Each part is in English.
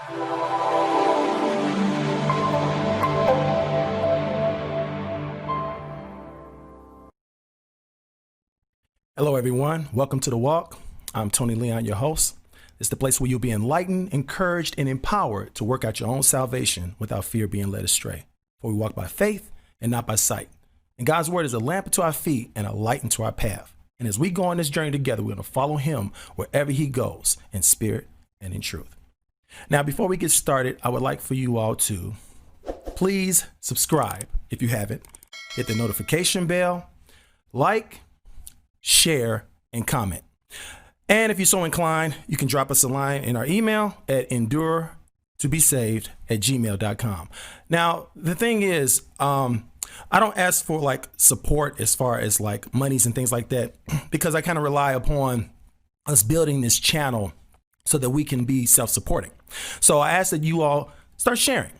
Hello, everyone. Welcome to The Walk. I'm Tony Leon, your host. It's the place where you'll be enlightened, encouraged, and empowered to work out your own salvation without fear of being led astray. For we walk by faith and not by sight. And God's word is a lamp unto our feet and a light unto our path. And as we go on this journey together, we're going to follow him wherever he goes, in spirit and in truth. Now, before we get started, I would like for you all to please subscribe if you haven't. Hit the notification bell, like, share, and comment. And if you're so inclined, you can drop us a line in our email at enduretobesaved@gmail.com. Now, the thing is, I don't ask for like support as far as like monies and things like that, because I kind of rely upon us building this channel so that we can be self-supporting. So I ask that you all start sharing.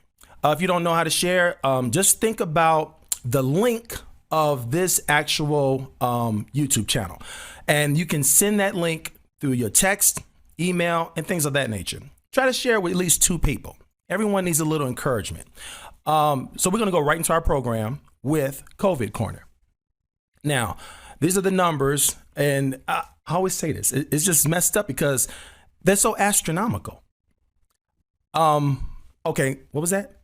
If you don't know how to share, just think about the link of this actual YouTube channel. And you can send that link through your text, email, and things of that nature. Try to share with at least 2 people. Everyone needs a little encouragement. So we're gonna go right into our program with COVID Corner. Now, these are the numbers, and I always say this, it's just messed up because they're so astronomical. Okay, what was that?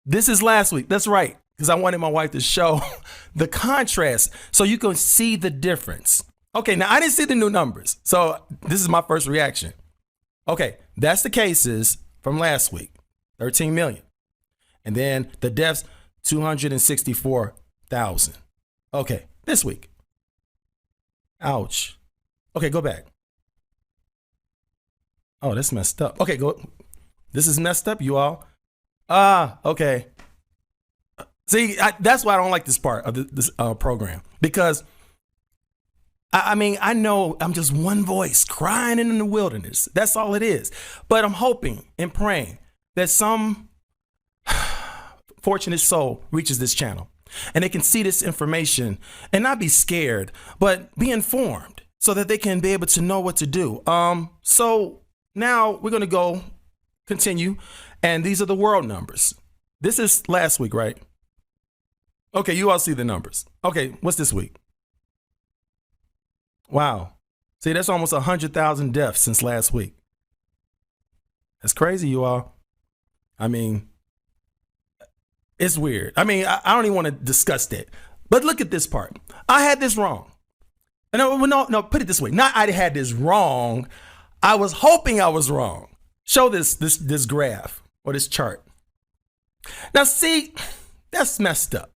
This is last week, that's right. Because I wanted my wife to show the contrast so you can see the difference. Okay, now I didn't see the new numbers, so this is my first reaction. Okay, that's the cases from last week, 13 million. And then the deaths, 264,000. Okay, this week. Ouch. Okay, go back. Oh, that's messed up. Okay, go. This is messed up, you all. Okay. See, that's why I don't like this part of this program, because I mean, I know I'm just one voice crying in the wilderness. That's all it is. But I'm hoping and praying that some fortunate soul reaches this channel and they can see this information and not be scared, but be informed so that they can be able to know what to do. So now we're going to continue. And these are the world numbers. This is last week, right? Okay, you all see the numbers. Okay, what's this week? Wow. See, that's almost 100,000 deaths since last week. That's crazy, you all. I mean, it's weird. I mean, I don't even want to discuss that. But look at this part. I had this wrong. No, put it this way. Not I had this wrong. I was hoping I was wrong. Show this graph or this chart. Now, see, that's messed up.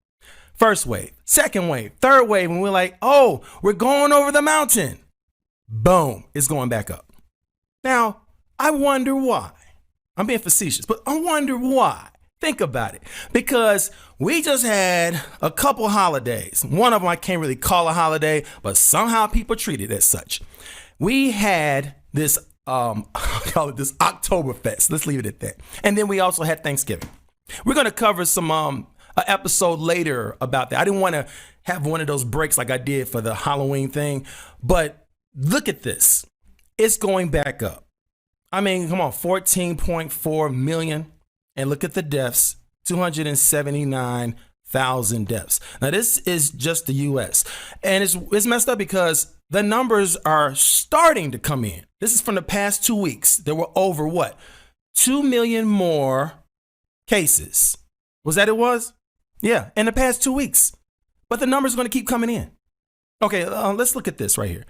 First wave, second wave, third wave, and we're like, oh, we're going over the mountain. Boom, it's going back up. Now, I wonder why. I'm being facetious, but I wonder why. Think about it. Because we just had a couple holidays. One of them I can't really call a holiday, but somehow people treat it as such. We had this, call it this Oktoberfest. Let's leave it at that. And then we also had Thanksgiving. We're going to cover some an episode later about that. I didn't want to have one of those breaks like I did for the Halloween thing, but look at this. It's going back up. I mean, come on, 14.4 million. And look at the deaths, 279,000 deaths. Now, this is just the U.S. And it's messed up because the numbers are starting to come in. This is from the past 2 weeks. There were over what? 2 million more cases. Was that it was? Yeah, in the past 2 weeks. But the numbers are going to keep coming in. Okay, let's look at this right here.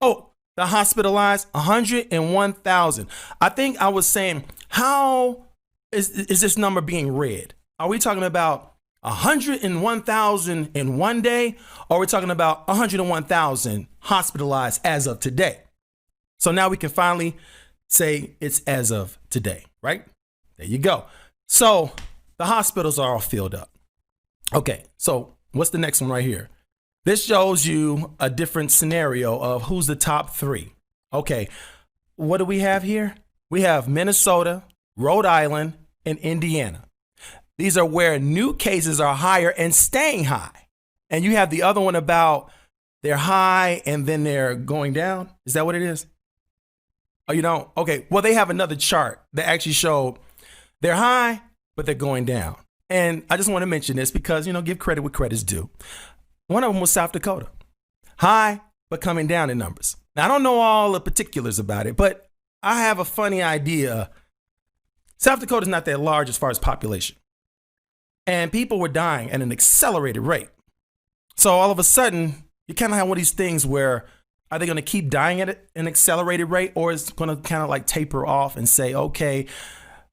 Oh, the hospitalized, 101,000. I think I was saying, how is this number being read? Are we talking about 101,000 in one day? Or are we talking about 101,000 hospitalized as of today? So now we can finally say it's as of today, right? There you go. So the hospitals are all filled up. Okay, so what's the next one right here? This shows you a different scenario of who's the top three. Okay, what do we have here? We have Minnesota, Rhode Island, and Indiana. These are where new cases are higher and staying high. And you have the other one about they're high and then they're going down. Is that what it is? Oh, you don't? Okay. Well, they have another chart that actually showed they're high, but they're going down. And I just want to mention this because, give credit where credit's due. One of them was South Dakota. High, but coming down in numbers. Now, I don't know all the particulars about it, but I have a funny idea. South Dakota is not that large as far as population. And people were dying at an accelerated rate. So all of a sudden, you kind of have one of these things where are they going to keep dying at an accelerated rate, or is it going to kind of like taper off and say, okay,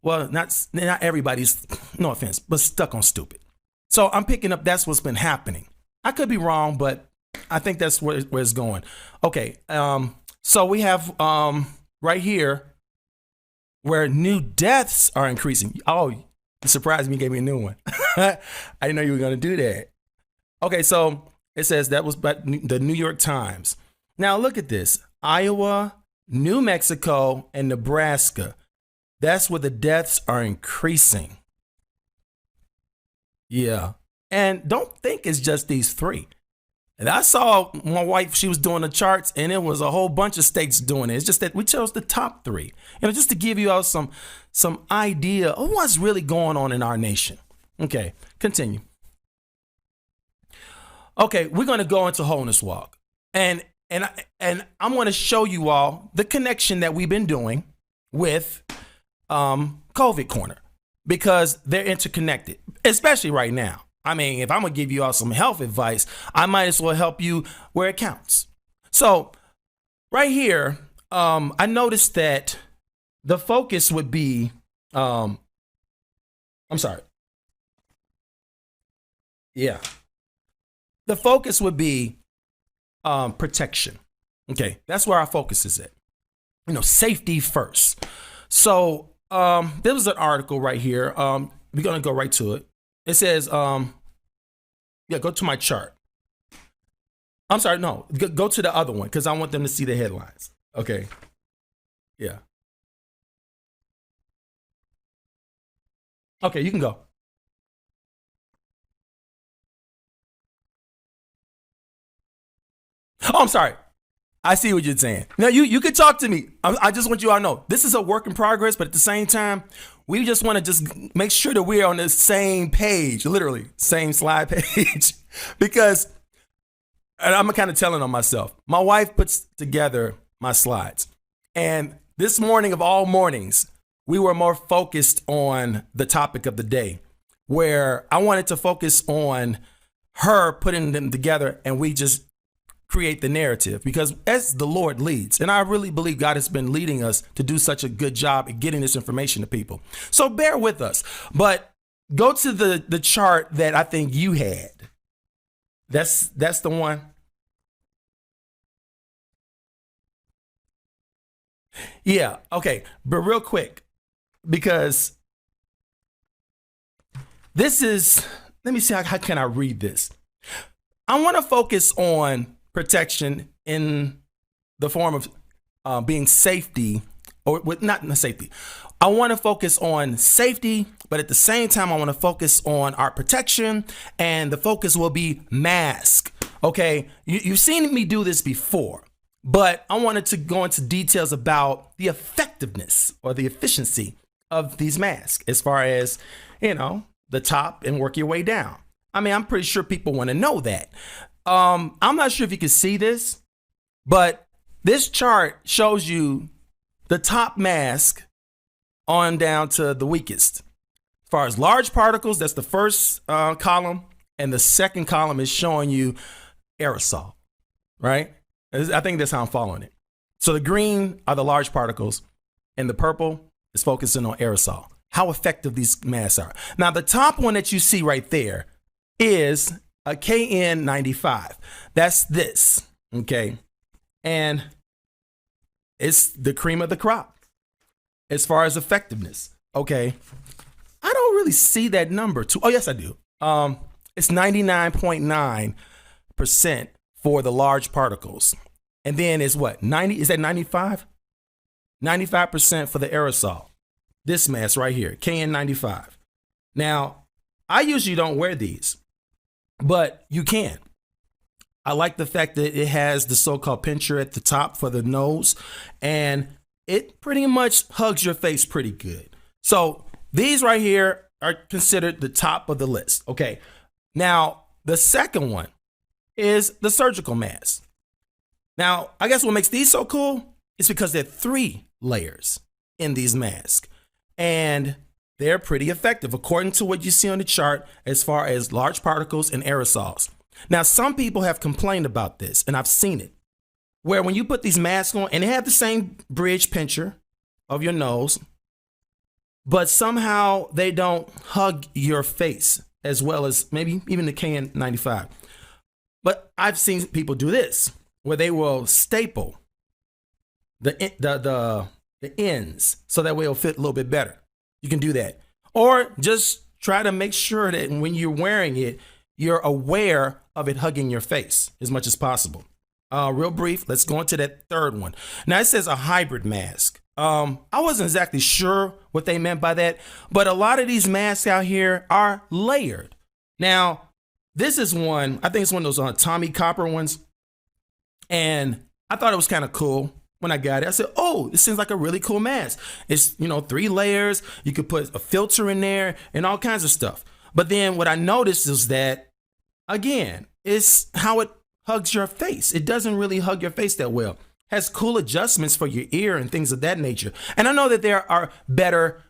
well, not everybody's, no offense, but stuck on stupid. So I'm picking up that's what's been happening. I could be wrong, but I think that's where it's going. Okay, so we have right here where new deaths are increasing. Oh, you surprised me, you gave me a new one. I didn't know you were going to do that. Okay, so it says that was by the New York Times. Now look at this. Iowa, New Mexico, and Nebraska. That's where the deaths are increasing. Yeah. And don't think it's just these three. And I saw my wife, she was doing the charts, and it was a whole bunch of states doing it. It's just that we chose the top three. Just to give you all some idea of what's really going on in our nation. Okay, continue. Okay, we're going to go into Wholeness Walk. And I'm going to show you all the connection that we've been doing with COVID Corner, because they're interconnected, especially right now. I mean, if I'm going to give you all some health advice, I might as well help you where it counts. So right here, I noticed that the focus would be, I'm sorry. Yeah. The focus would be protection. Okay. That's where our focus is at. Safety first. So there was an article right here. We're going to go right to it. It says, go to my chart. I'm sorry, no, go to the other one because I want them to see the headlines. Okay. Yeah. Okay, you can go. Oh, I'm sorry. I see what you're saying. Now, you could talk to me. I just want you all to know this is a work in progress, but at the same time, we just want to just make sure that we're on the same page, literally same slide page, because and I'm kind of telling on myself. My wife puts together my slides, and this morning of all mornings, we were more focused on the topic of the day, where I wanted to focus on her putting them together, and we just create the narrative, because as the Lord leads, and I really believe God has been leading us to do such a good job at getting this information to people. So bear with us, but go to the chart that I think you had. That's the one. Yeah. Okay. But real quick, because this is, let me see, how can I read this? I want to focus on protection in the form of being safety, or with not safety. I want to focus on safety, but at the same time, I want to focus on our protection, and the focus will be mask. Okay, you've seen me do this before, but I wanted to go into details about the effectiveness or the efficiency of these masks, as far as, the top and work your way down. I mean, I'm pretty sure people want to know that. I'm not sure if you can see this, but this chart shows you the top mask on down to the weakest. As far as large particles, that's the first column, and the second column is showing you aerosol, right? I think that's how I'm following it. So the green are the large particles, and the purple is focusing on aerosol, how effective these masks are. Now, the top one that you see right there is a KN95. That's this, okay? And it's the cream of the crop as far as effectiveness, okay? I don't really see that number too. Oh, yes, I do. It's 99.9% for the large particles. And then it's what, 90, is that 95? 95% for the aerosol. This mask right here, KN95. Now, I usually don't wear these, but you can. I like the fact that it has the so-called pincher at the top for the nose, and it pretty much hugs your face pretty good. So these right here are considered the top of the list. Okay. Now, the second one is the surgical mask. Now, I guess what makes these so cool is because there are 3 layers in these masks, and they're pretty effective according to what you see on the chart as far as large particles and aerosols. Now, some people have complained about this, and I've seen it, where when you put these masks on and they have the same bridge pincher of your nose, but somehow they don't hug your face as well as maybe even the KN95. But I've seen people do this, where they will staple the ends so that way it'll fit a little bit better. You can do that. Or just try to make sure that when you're wearing it, you're aware of it hugging your face as much as possible. Real brief, let's go into that third one. Now it says a hybrid mask. I wasn't exactly sure what they meant by that, but a lot of these masks out here are layered. Now, this is one, I think it's one of those Tommy Copper ones. And I thought it was kind of cool when I got it. I said, oh, this seems like a really cool mask. It's, 3 layers. You could put a filter in there and all kinds of stuff. But then what I noticed is that, again, it's how it hugs your face. It doesn't really hug your face that well. Has cool adjustments for your ear and things of that nature. And I know that there are better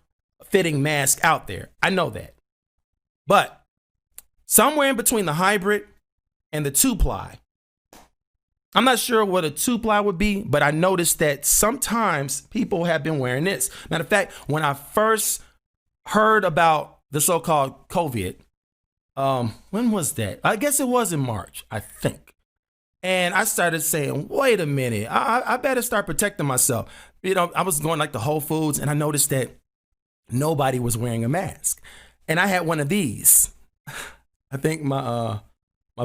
fitting masks out there. I know that. But somewhere in between the hybrid and the 2-ply, I'm not sure what a 2-ply would be, but I noticed that sometimes people have been wearing this. Matter of fact, when I first heard about the so-called COVID, when was that? I guess it was in March, I think. And I started saying, wait a minute, I better start protecting myself. I was going like to Whole Foods and I noticed that nobody was wearing a mask. And I had one of these. I think my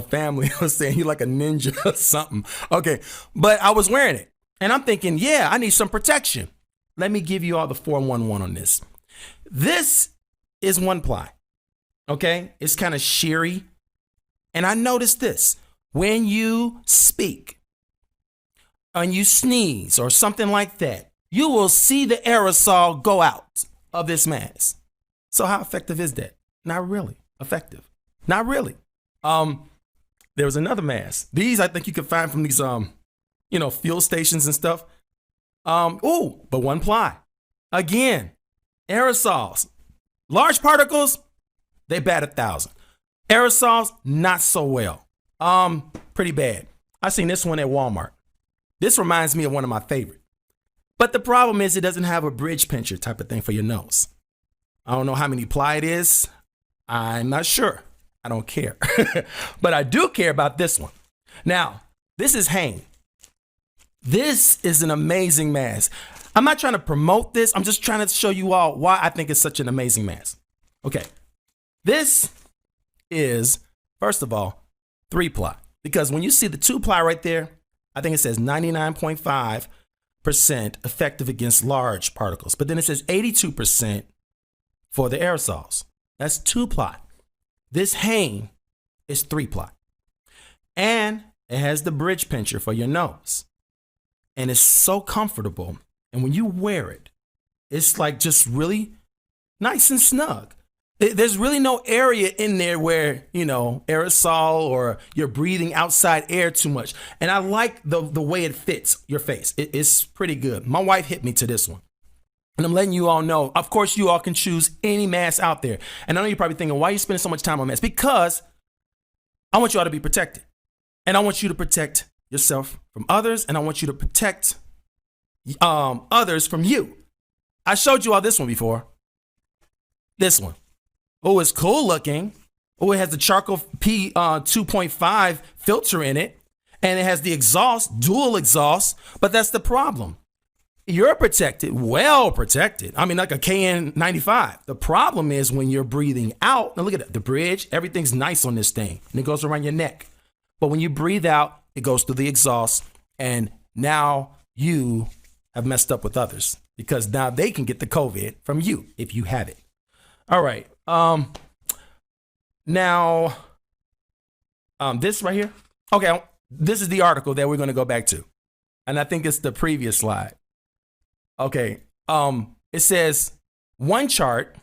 family was saying you like a ninja or something. Okay, but I was wearing it. And I'm thinking, yeah, I need some protection. Let me give you all the 411 on this. This is 1-ply. Okay, it's kind of sheery. And I noticed this. When you speak and you sneeze or something like that, you will see the aerosol go out of this mask. So how effective is that? Not really effective. Not really. There was another mask. These I think you could find from these fuel stations and stuff. But 1-ply. Again, aerosols. Large particles, they bat 1,000. Aerosols, not so well. Pretty bad. I seen this one at Walmart. This reminds me of one of my favorite. But the problem is it doesn't have a bridge pincher type of thing for your nose. I don't know how many ply it is. I'm not sure. I don't care. But I do care about this one. Now, this is Hain. This is an amazing mask. I'm not trying to promote this. I'm just trying to show you all why I think it's such an amazing mask. Okay. This is, first of all, 3-ply. Because when you see the 2-ply right there, I think it says 99.5% effective against large particles. But then it says 82% for the aerosols. That's 2-ply. This Hain is 3-ply. And it has the bridge pincher for your nose. And it's so comfortable. And when you wear it, it's like just really nice and snug. There's really no area in there where, aerosol or you're breathing outside air too much. And I like the way it fits your face. It's pretty good. My wife hit me to this one. And I'm letting you all know, of course, you all can choose any mask out there. And I know you're probably thinking, why are you spending so much time on masks? Because I want you all to be protected. And I want you to protect yourself from others. And I want you to protect others from you. I showed you all this one before. This one. Oh, it's cool looking. Oh, it has the charcoal P2.5 filter in it. And it has the exhaust, dual exhaust. But that's the problem. You're protected, well protected. I mean, like a KN95. The problem is when you're breathing out. Now look at it, the bridge, everything's nice on this thing. And it goes around your neck. But when you breathe out, it goes through the exhaust. And now you have messed up with others. Because now they can get the COVID from you if you have it. All right. Now, this right here. Okay, this is the article that we're going to go back to. And I think it's the previous slide. Okay. It says one chart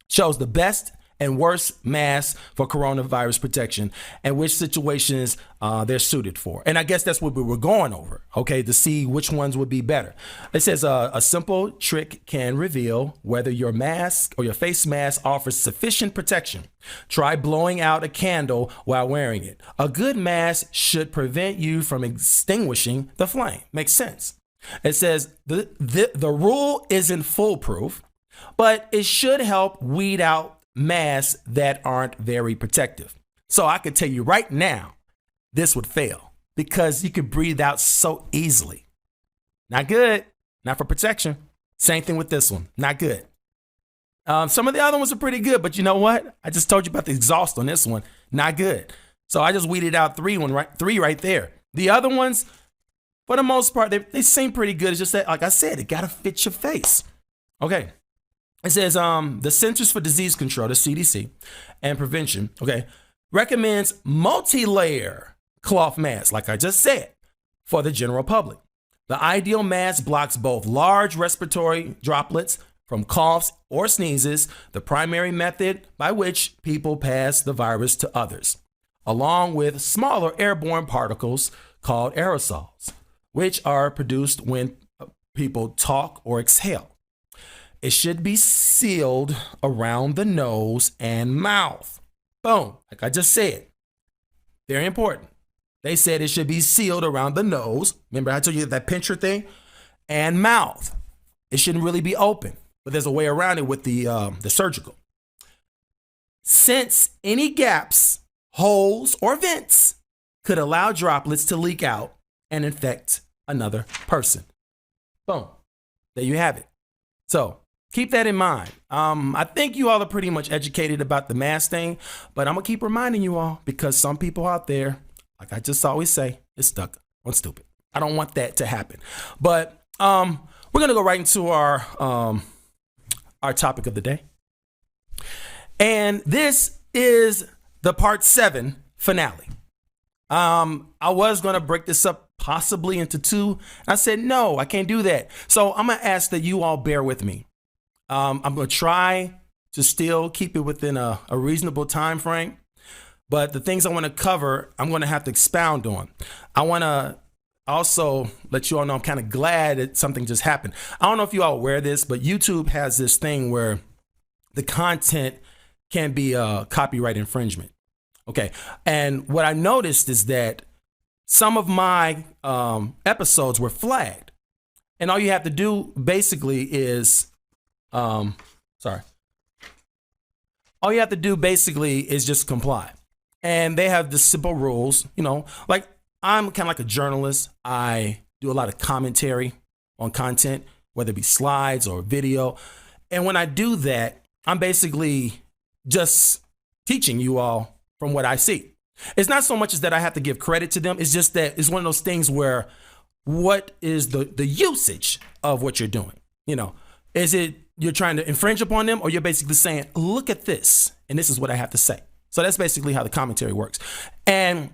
shows the best and worst masks for coronavirus protection and which situations they're suited for. And I guess that's what we were going over, okay, to see which ones would be better. It says a simple trick can reveal whether your mask or your face mask offers sufficient protection. Try blowing out a candle while wearing it. A good mask should prevent you from extinguishing the flame. Makes sense. It says the rule isn't foolproof, but it should help weed out masks that aren't very protective. So I could tell you right now, this would fail because you could breathe out so easily. Not good. Not for protection. Same thing with this one. Not good. Some of the other ones are pretty good, but you know what? I just told you about the exhaust on this one. Not good. So I just weeded out three right there. The other ones, for the most part, they seem pretty good. It's just that, like I said, it got to fit your face. Okay. It says the Centers for Disease Control, the CDC, and Prevention, okay, recommends multi-layer cloth masks, like I just said, for the general public. The ideal mask blocks both large respiratory droplets from coughs or sneezes, the primary method by which people pass the virus to others, along with smaller airborne particles called aerosols, which are produced when people talk or exhale. It should be sealed around the nose and mouth. Boom. Like I just said. Very important. They said it should be sealed around the nose. Remember I told you that pincher thing? And mouth. It shouldn't really be open, but there's a way around it with the surgical. Since any gaps, holes, or vents could allow droplets to leak out and infect another person. Boom. There you have it. So keep that in mind. I think you all are pretty much educated about the mask thing, but I'm going to keep reminding you all because some people out there, like I just always say, is stuck on stupid. I don't want that to happen. But we're going to go right into our topic of the day. And this is the part 7 finale. I was going to break this up possibly into 2. I said, no, I can't do that. So I'm going to ask that you all bear with me. I'm going to try to still keep it within a reasonable time frame. But the things I want to cover, I'm going to have to expound on. I want to also let you all know I'm kind of glad that something just happened. I don't know if you all are aware of this, but YouTube has this thing where the content can be a copyright infringement. Okay. And what I noticed is that some of my episodes were flagged. And all you have to do basically is all you have to do basically is just comply. And they have the simple rules, you know, like I'm kind of like a journalist. I do a lot of commentary on content, whether it be slides or video. And when I do that, I'm basically just teaching you all from what I see. It's not so much as that I have to give credit to them. It's just that it's one of those things where what is the usage of what you're doing? You know, is it you're trying to infringe upon them, or you're basically saying, look at this, and this is what I have to say. So that's basically how the commentary works. And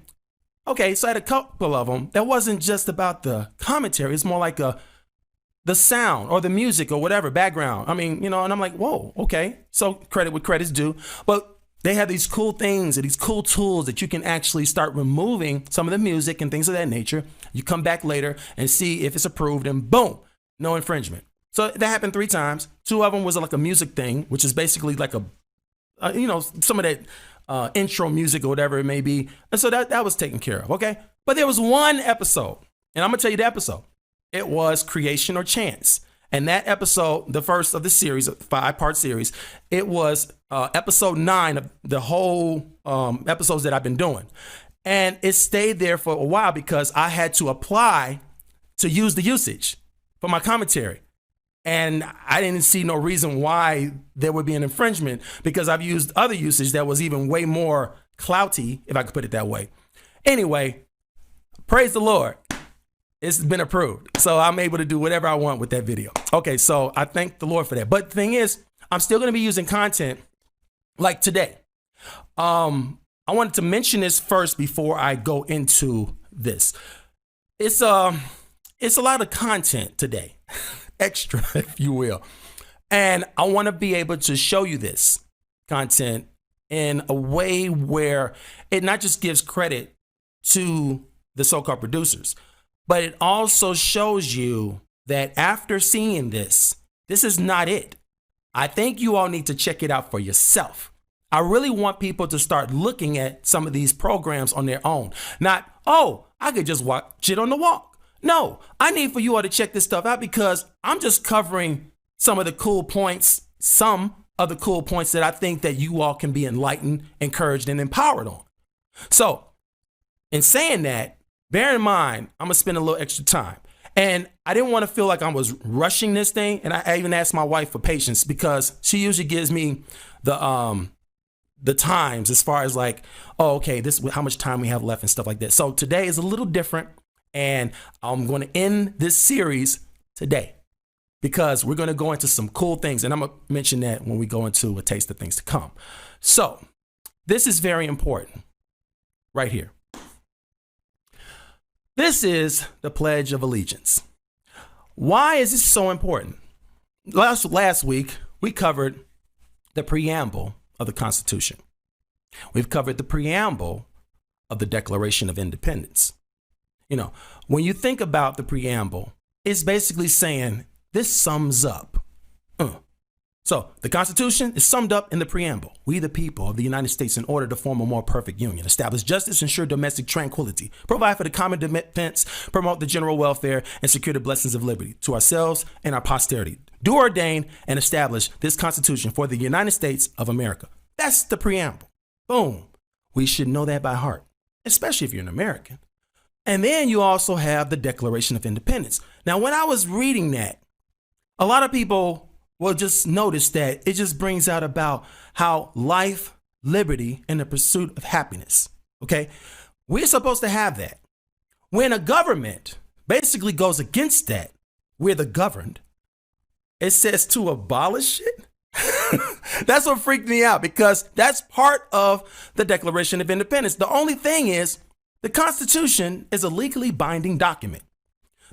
okay, so I had a couple of them that wasn't just about the commentary. It's more like the sound or the music or whatever, background. I mean, you know, and I'm like, whoa, okay. So credit what credit's due. But they have these cool things and these cool tools that you can actually start removing some of the music and things of that nature. You come back later and see if it's approved, and boom, no infringement. So that happened 3 times. 2 of them was like a music thing, which is basically like some of that intro music or whatever it may be. And so that was taken care of. Okay. But there was one episode, and I'm going to tell you the episode. It was Creation or Chance. And that episode, the first of the series, a 5-part series, it was episode 9 of the whole episodes that I've been doing. And it stayed there for a while because I had to apply to use the usage for my commentary. And I didn't see no reason why there would be an infringement because I've used other usage that was even way more clouty, if I could put it that way. Anyway, praise the Lord. It's been approved. So I'm able to do whatever I want with that video. Okay, so I thank the Lord for that. But the thing is, I'm still going to be using content like today. I wanted to mention this first before I go into this. It's a lot of content today. extra, if you will. And I want to be able to show you this content in a way where it not just gives credit to the so-called producers, but it also shows you that after seeing this is not it. I think you all need to check it out for yourself. I really want people to start looking at some of these programs on their own. Not, oh, I could just watch it on the walk. No, I need for you all to check this stuff out because I'm just covering some of the cool points, that I think that you all can be enlightened, encouraged, and empowered on. So in saying that, bear in mind, I'm going to spend a little extra time. And I didn't want to feel like I was rushing this thing. And I even asked my wife for patience because she usually gives me the times as far as like, oh, okay, this is how much time we have left and stuff like that. So today is a little different. And I'm going to end this series today because we're going to go into some cool things. And I'm going to mention that when we go into a taste of things to come. So this is very important right here. This is the Pledge of Allegiance. Why is this so important? Last week, we covered the preamble of the Constitution. We've covered the preamble of the Declaration of Independence. You know, when you think about the preamble, it's basically saying this sums up. So the Constitution is summed up in the preamble. We, the people of the United States, in order to form a more perfect union, establish justice, ensure domestic tranquility, provide for the common defense, promote the general welfare, and secure the blessings of liberty to ourselves and our posterity. Do ordain and establish this Constitution for the United States of America. That's the preamble. Boom. We should know that by heart, especially if you're an American. And then you also have the Declaration of Independence. Now, when I was reading that, a lot of people will just notice that it just brings out about how life, liberty, and the pursuit of happiness. Okay. We're supposed to have that. When a government basically goes against that, we're the governed. It says to abolish it. That's what freaked me out because that's part of the Declaration of Independence. The only thing is the Constitution is a legally binding document.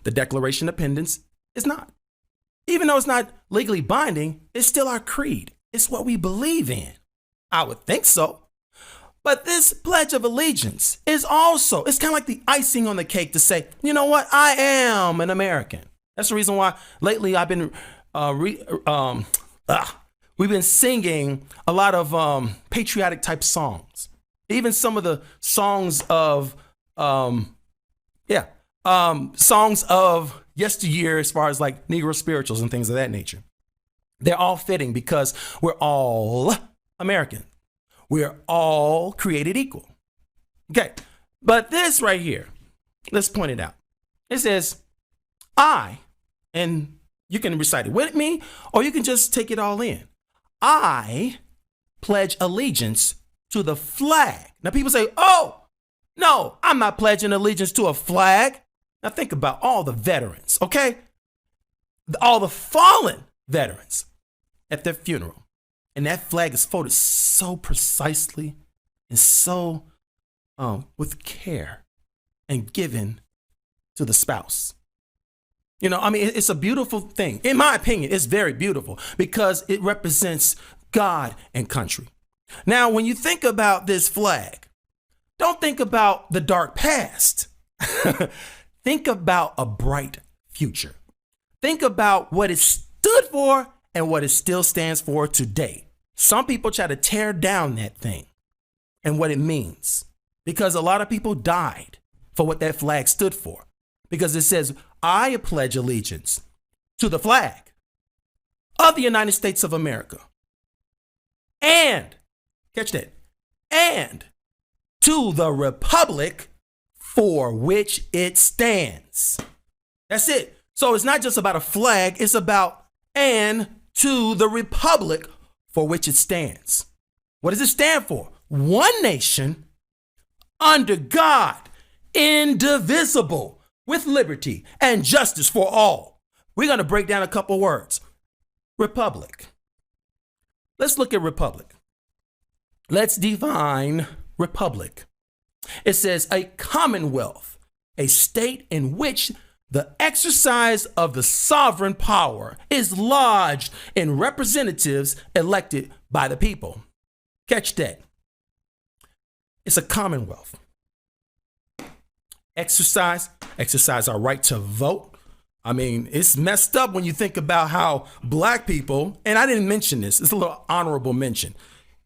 The Declaration of Independence is not. Even though it's not legally binding, it's still our creed. It's what we believe in. I would think so. But this Pledge of Allegiance is also, it's kind of like the icing on the cake to say, you know what? I am an American. That's the reason why lately I've been, we've been singing a lot of patriotic type songs. Even some of the songs of, songs of yesteryear as far as like Negro spirituals and things of that nature. They're all fitting because we're all American. We're all created equal. Okay, but this right here, let's point it out. It says, and you can recite it with me or you can just take it all in. I pledge allegiance to the flag. Now people say, oh, no, I'm not pledging allegiance to a flag. Now think about all the veterans, okay? All the fallen veterans at their funeral. And that flag is folded so precisely and so with care and given to the spouse. You know, I mean, it's a beautiful thing. In my opinion, it's very beautiful because it represents God and country. Now, when you think about this flag, don't think about the dark past. Think about a bright future. Think about what it stood for and what it still stands for today. Some people try to tear down that thing and what it means because a lot of people died for what that flag stood for because it says, I pledge allegiance to the flag of the United States of America and, catch that, and to the republic for which it stands. That's it. So it's not just about a flag, it's about and to the republic for which it stands. What does it stand for? One nation under God, indivisible, with liberty and justice for all. We're going to break down a couple words. Republic. Let's look at republic. Let's define republic. It says a commonwealth, a state in which The exercise of the sovereign power is lodged in representatives elected by the people. Catch that. It's a commonwealth. Exercise our right to vote. I mean, it's messed up when you think about how black people, and I didn't mention this, it's a little honorable mention,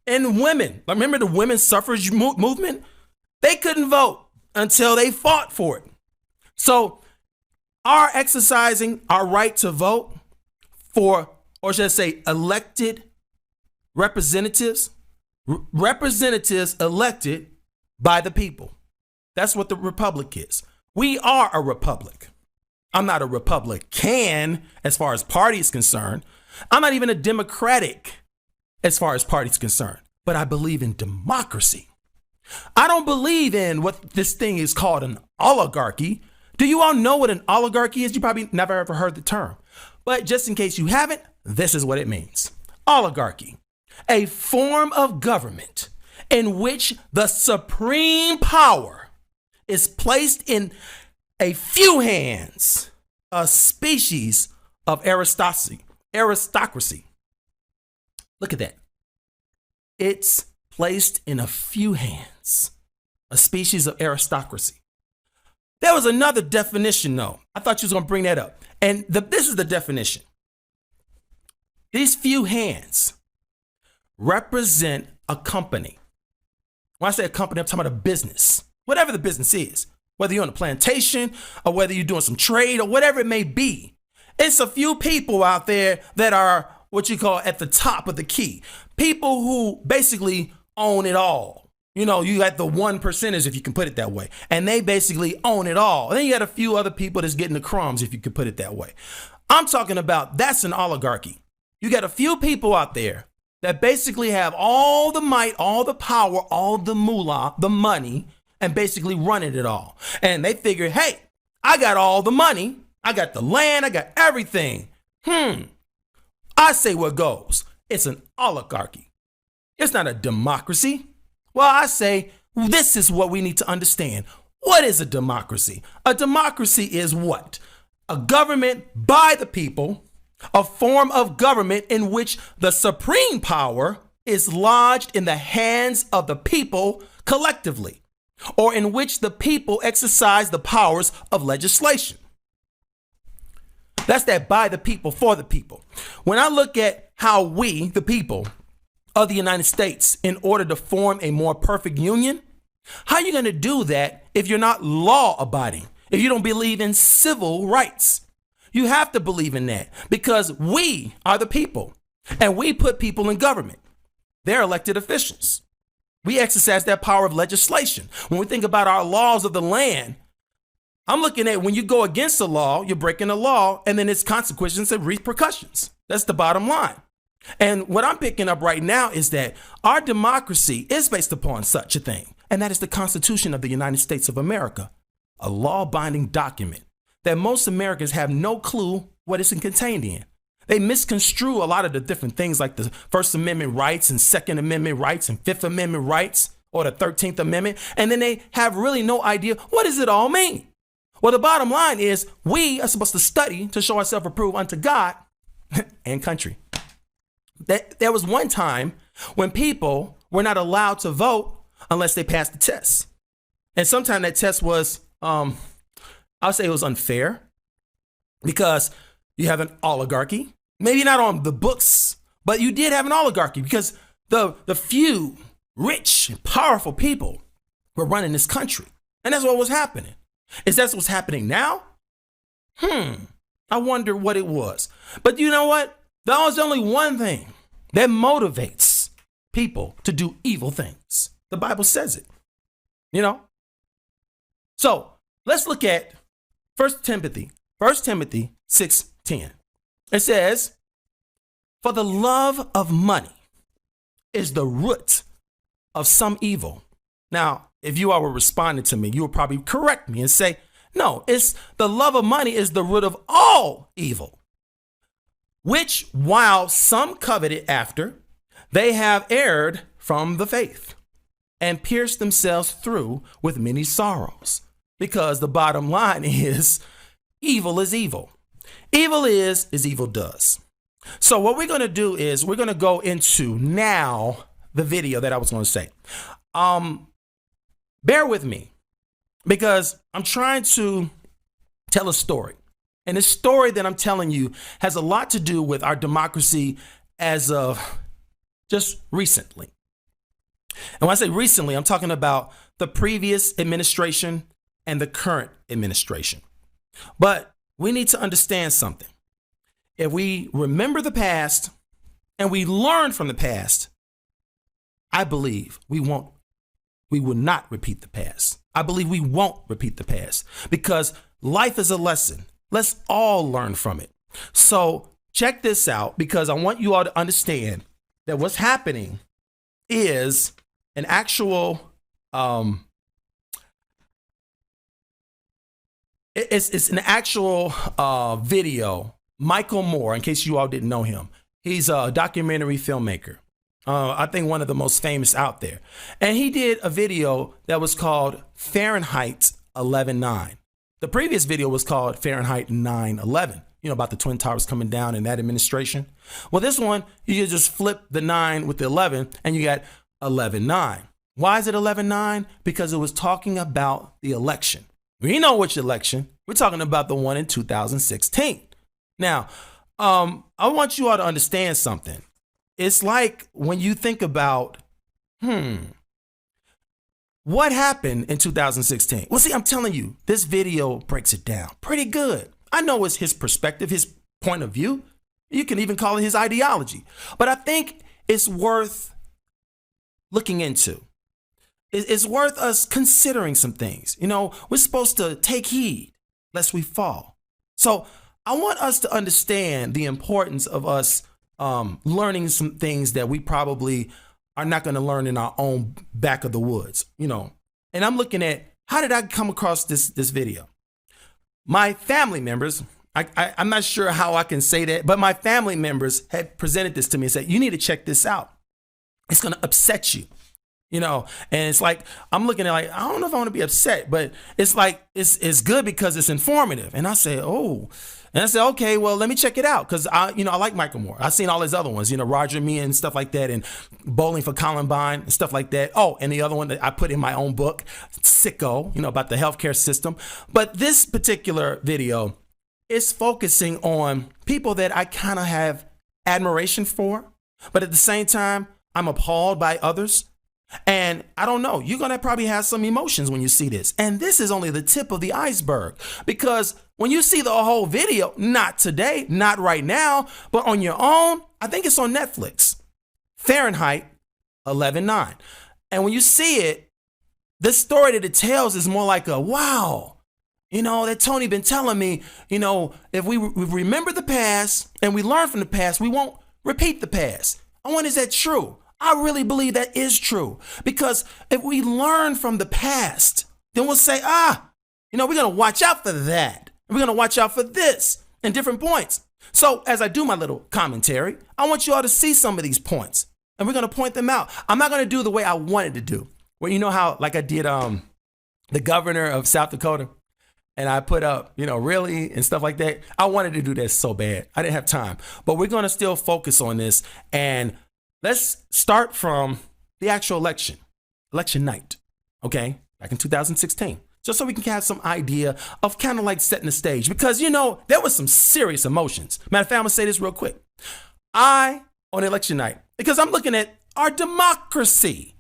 and women, remember the women's suffrage movement? They couldn't vote until they fought for it. So our exercising our right to vote for, or should I say, elected representatives elected by the people. That's what the republic is. We are a republic. I'm not a Republican as far as party is concerned. I'm not even a Democratic as far as party is concerned, but I believe in democracy. I don't believe in what this thing is called an oligarchy. Do you all know what an oligarchy is? You probably never ever heard the term, but just in case you haven't, this is what it means. Oligarchy, a form of government in which the supreme power is placed in a few hands, a species of aristocracy. Look at that. It's placed in a few hands, a species of aristocracy. There was another definition, though. I thought you was going to bring that up. And this is the definition. These few hands represent a company. When I say a company, I'm talking about a business, whatever the business is. Whether you're on a plantation or whether you're doing some trade or whatever it may be. It's a few people out there that are what you call at the top of the key. People who basically own it all. You know, you got the 1%ers, if you can put it that way. And they basically own it all. And then you got a few other people that's getting the crumbs, if you could put it that way. I'm talking about that's an oligarchy. You got a few people out there that basically have all the might, all the power, all the moolah, the money, and basically running it all. And they figure, hey, I got all the money. I got the land. I got everything. I say what goes. It's an oligarchy. It's not a democracy. Well, I say this is what we need to understand. What is a democracy? A democracy is what? A government by the people, a form of government in which the supreme power is lodged in the hands of the people collectively, or in which the people exercise the powers of legislation. That's that by the people, for the people. When I look at how we, the people of the United States, in order to form a more perfect union, how are you going to do that if you're not law abiding, if you don't believe in civil rights? You have to believe in that because we are the people and we put people in government. They're elected officials. We exercise that power of legislation. When we think about our laws of the land, I'm looking at when you go against the law, you're breaking the law, and then it's consequences and repercussions. That's the bottom line. And what I'm picking up right now is that our democracy is based upon such a thing, and that is the Constitution of the United States of America, a law-binding document that most Americans have no clue what it's contained in. They misconstrue a lot of the different things like the First Amendment rights and Second Amendment rights and Fifth Amendment rights or the 13th Amendment. And then they have really no idea what does it all mean? Well, the bottom line is we are supposed to study to show ourselves approved unto God and country. There was one time when people were not allowed to vote unless they passed the test. And sometimes that test was, I'll say it was unfair because you have an oligarchy. Maybe not on the books, but you did have an oligarchy because the few rich and powerful people were running this country. And that's what was happening. Is that what's happening now? I wonder what it was. But you know what? There's only one thing that motivates people to do evil things. The Bible says it, you know? So let's look at 1 Timothy 6:10. It says, for the love of money is the root of some evil. Now, if you all were responding to me, you would probably correct me and say, no, it's the love of money is the root of all evil, which while some coveted after, they have erred from the faith and pierced themselves through with many sorrows. Because the bottom line is evil is evil. Evil is evil does. So what we're going to do is we're going to go into now the video that I was going to say. Bear with me because I'm trying to tell a story. And the story that I'm telling you has a lot to do with our democracy as of just recently. And when I say recently, I'm talking about the previous administration and the current administration. But we need to understand something. If we remember the past and we learn from the past, I believe we will not repeat the past. I believe we won't repeat the past because life is a lesson. Let's all learn from it. So check this out because I want you all to understand that what's happening is an actual, it's an actual video. Michael Moore, in case you all didn't know him, he's a documentary filmmaker. I think one of the most famous out there. And he did a video that was called Fahrenheit 11/9. The previous video was called Fahrenheit 9/11, about the Twin Towers coming down in that administration. Well, this one, you just flip the 9 with the 11 and you got 11/9. Why is it 11/9? Because it was talking about the election. We know which election. We're talking about the one in 2016. Now, I want you all to understand something. It's like when you think about, what happened in 2016? Well, see, I'm telling you, this video breaks it down pretty good. I know it's his perspective, his point of view. You can even call it his ideology. But I think it's worth looking into. It's worth us considering some things. We're supposed to take heed lest we fall. So I want us to understand the importance of us learning some things that we probably are not going to learn in our own back of the woods, And I'm looking at, how did I come across this video? My family members, I'm not sure how I can say that, but my family members had presented this to me and said, you need to check this out. It's going to upset you. And it's like, I'm looking at I don't know if I want to be upset, but it's like, it's good because it's informative. And I say, and I said, okay, well, let me check it out. Cause I like Michael Moore. I've seen all his other ones, Roger Me and stuff like that, and Bowling for Columbine and stuff like that. Oh, and the other one that I put in my own book, Sicko, about the healthcare system. But this particular video is focusing on people that I kind of have admiration for, but at the same time, I'm appalled by others. And I don't know, you're going to probably have some emotions when you see this. And this is only the tip of the iceberg, because when you see the whole video, not today, not right now, but on your own, I think it's on Netflix, Fahrenheit 11/9. And when you see it, the story that it tells is more like a, wow, that Tony been telling me, if we remember the past and we learn from the past, we won't repeat the past. I wonder, is that true? I really believe that is true, because if we learn from the past, then we'll say, we're going to watch out for that. We're going to watch out for this and different points. So as I do my little commentary, I want you all to see some of these points, and we're going to point them out. I'm not going to do the way I wanted to do. Well, you know how, like I did the governor of South Dakota, and I put up, really, and stuff like that. I wanted to do that so bad. I didn't have time. But we're going to still focus on this, and let's start from the actual election night, okay, back in 2016, just so we can have some idea of kind of like setting the stage, because, there was some serious emotions. Matter of fact, I'm going to say this real quick. On election night, because I'm looking at our democracy.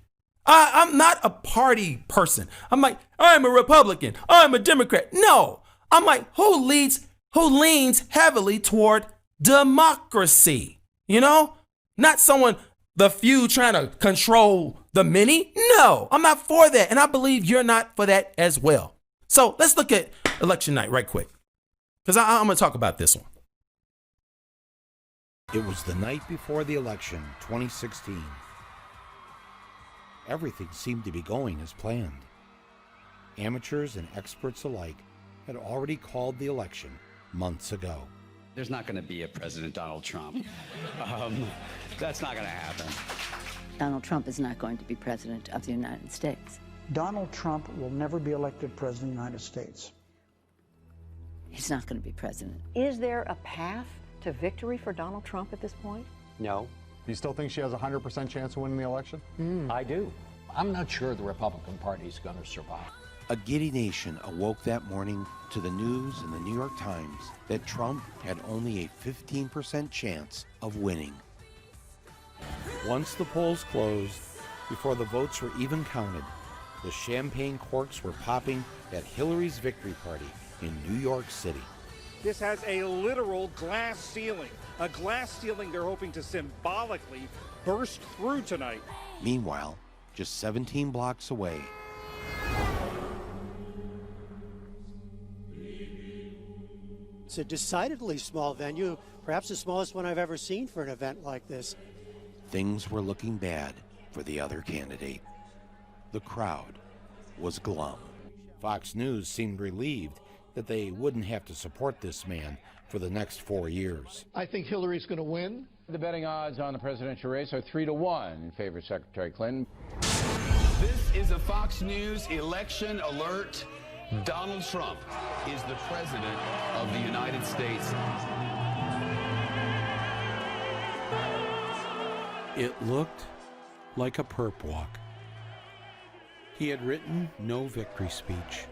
I'm not a party person. I'm like, I'm a Republican. I'm a Democrat. No, I'm like, who leans heavily toward democracy? Not someone, the few trying to control the many. No, I'm not for that. And I believe you're not for that as well. So let's look at election night right quick, because I'm going to talk about this one. It was the night before the election, 2016. Everything seemed to be going as planned. Amateurs and experts alike had already called the election months ago. There's not going to be a President Donald Trump. That's not going to happen. Donald Trump is not going to be president of the United States. Donald Trump will never be elected president of the United States. He's not going to be president. Is there a path to victory for Donald Trump at this point? No. Do you still think she has a 100% chance of winning the election? I do. I'm not sure the Republican Party is going to survive. A giddy nation awoke that morning to the news in the New York Times that Trump had only a 15% chance of winning. Once the polls closed, before the votes were even counted, the champagne corks were popping at Hillary's victory party in New York City. This has a literal glass ceiling, a glass ceiling they're hoping to symbolically burst through tonight. Meanwhile, just 17 blocks away, it's a decidedly small venue, perhaps the smallest one I've ever seen for an event like this. things were looking bad for the other candidate. The crowd was glum. Fox News seemed relieved that they wouldn't have to support this man for the next 4 years. I think Hillary's going to win. The betting odds on the presidential race are 3-1 in favor of Secretary Clinton. This is a Fox News election alert. Donald Trump is the president of the United States. It looked like a perp walk. He had written no victory speech.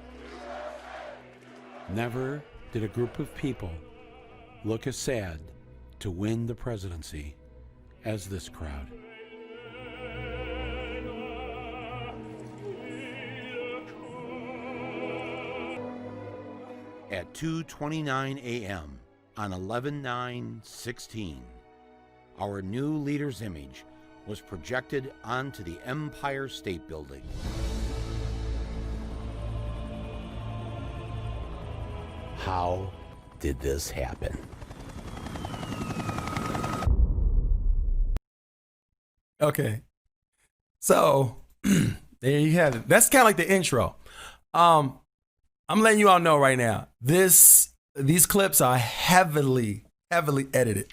Never did a group of people look as sad to win the presidency as this crowd. At 2:29 a.m. on 11/9/16, our new leader's image was projected onto the Empire State Building. How did this happen? Okay. So there you have it. That's kind of like the intro. I'm letting you all know right now, these clips are heavily edited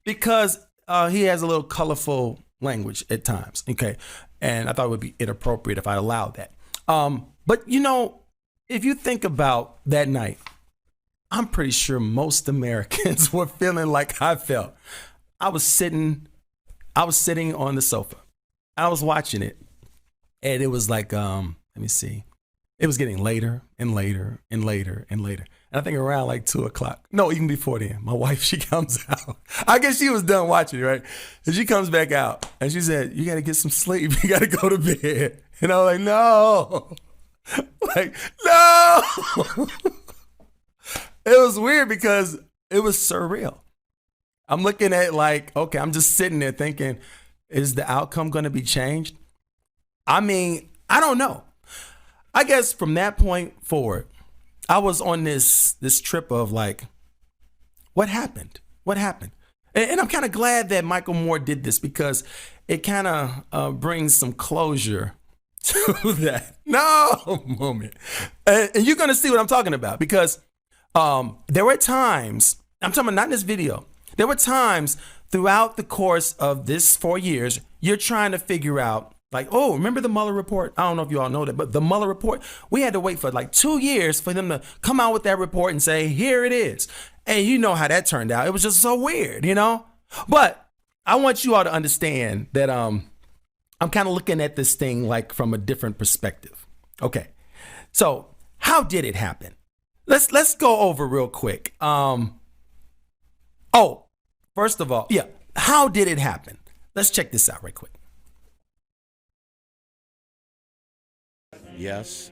because he has a little colorful language at times. Okay. And I thought it would be inappropriate if I allowed that. But you know, if you think about that night, I'm pretty sure most Americans were feeling like I felt. I was sitting on the sofa. I was watching it, and it was like, let me see. It was getting later and later and later and later. And I think around like 2 o'clock. No, even before then, my wife, she comes out. I guess she was done watching it, right? And she comes back out, and she said, "You got to get some sleep. You got to go to bed." And I was like, "No." Like, no. It was weird because it was surreal. I'm looking at like, okay, I'm just sitting there thinking, is the outcome going to be changed? I mean, I don't know. I guess from that point forward, I was on this trip of like, what happened? What happened? And I'm kind of glad that Michael Moore did this because it kind of brings some closure to that no moment. And you're going to see what I'm talking about because there were times, I'm talking about not in this video, there were times throughout the course of this 4 years, you're trying to figure out like, oh, remember the Mueller report? I don't know if you all know that, but the Mueller report, we had to wait for like 2 years for them to come out with that report and say, here it is. And you know how that turned out. It was just so weird, you know? But I want you all to understand that I'm kind of looking at this thing like from a different perspective. Okay. So how did it happen? Let's go over real quick. First of all, yeah, how did it happen? Let's check this out right quick. Yes,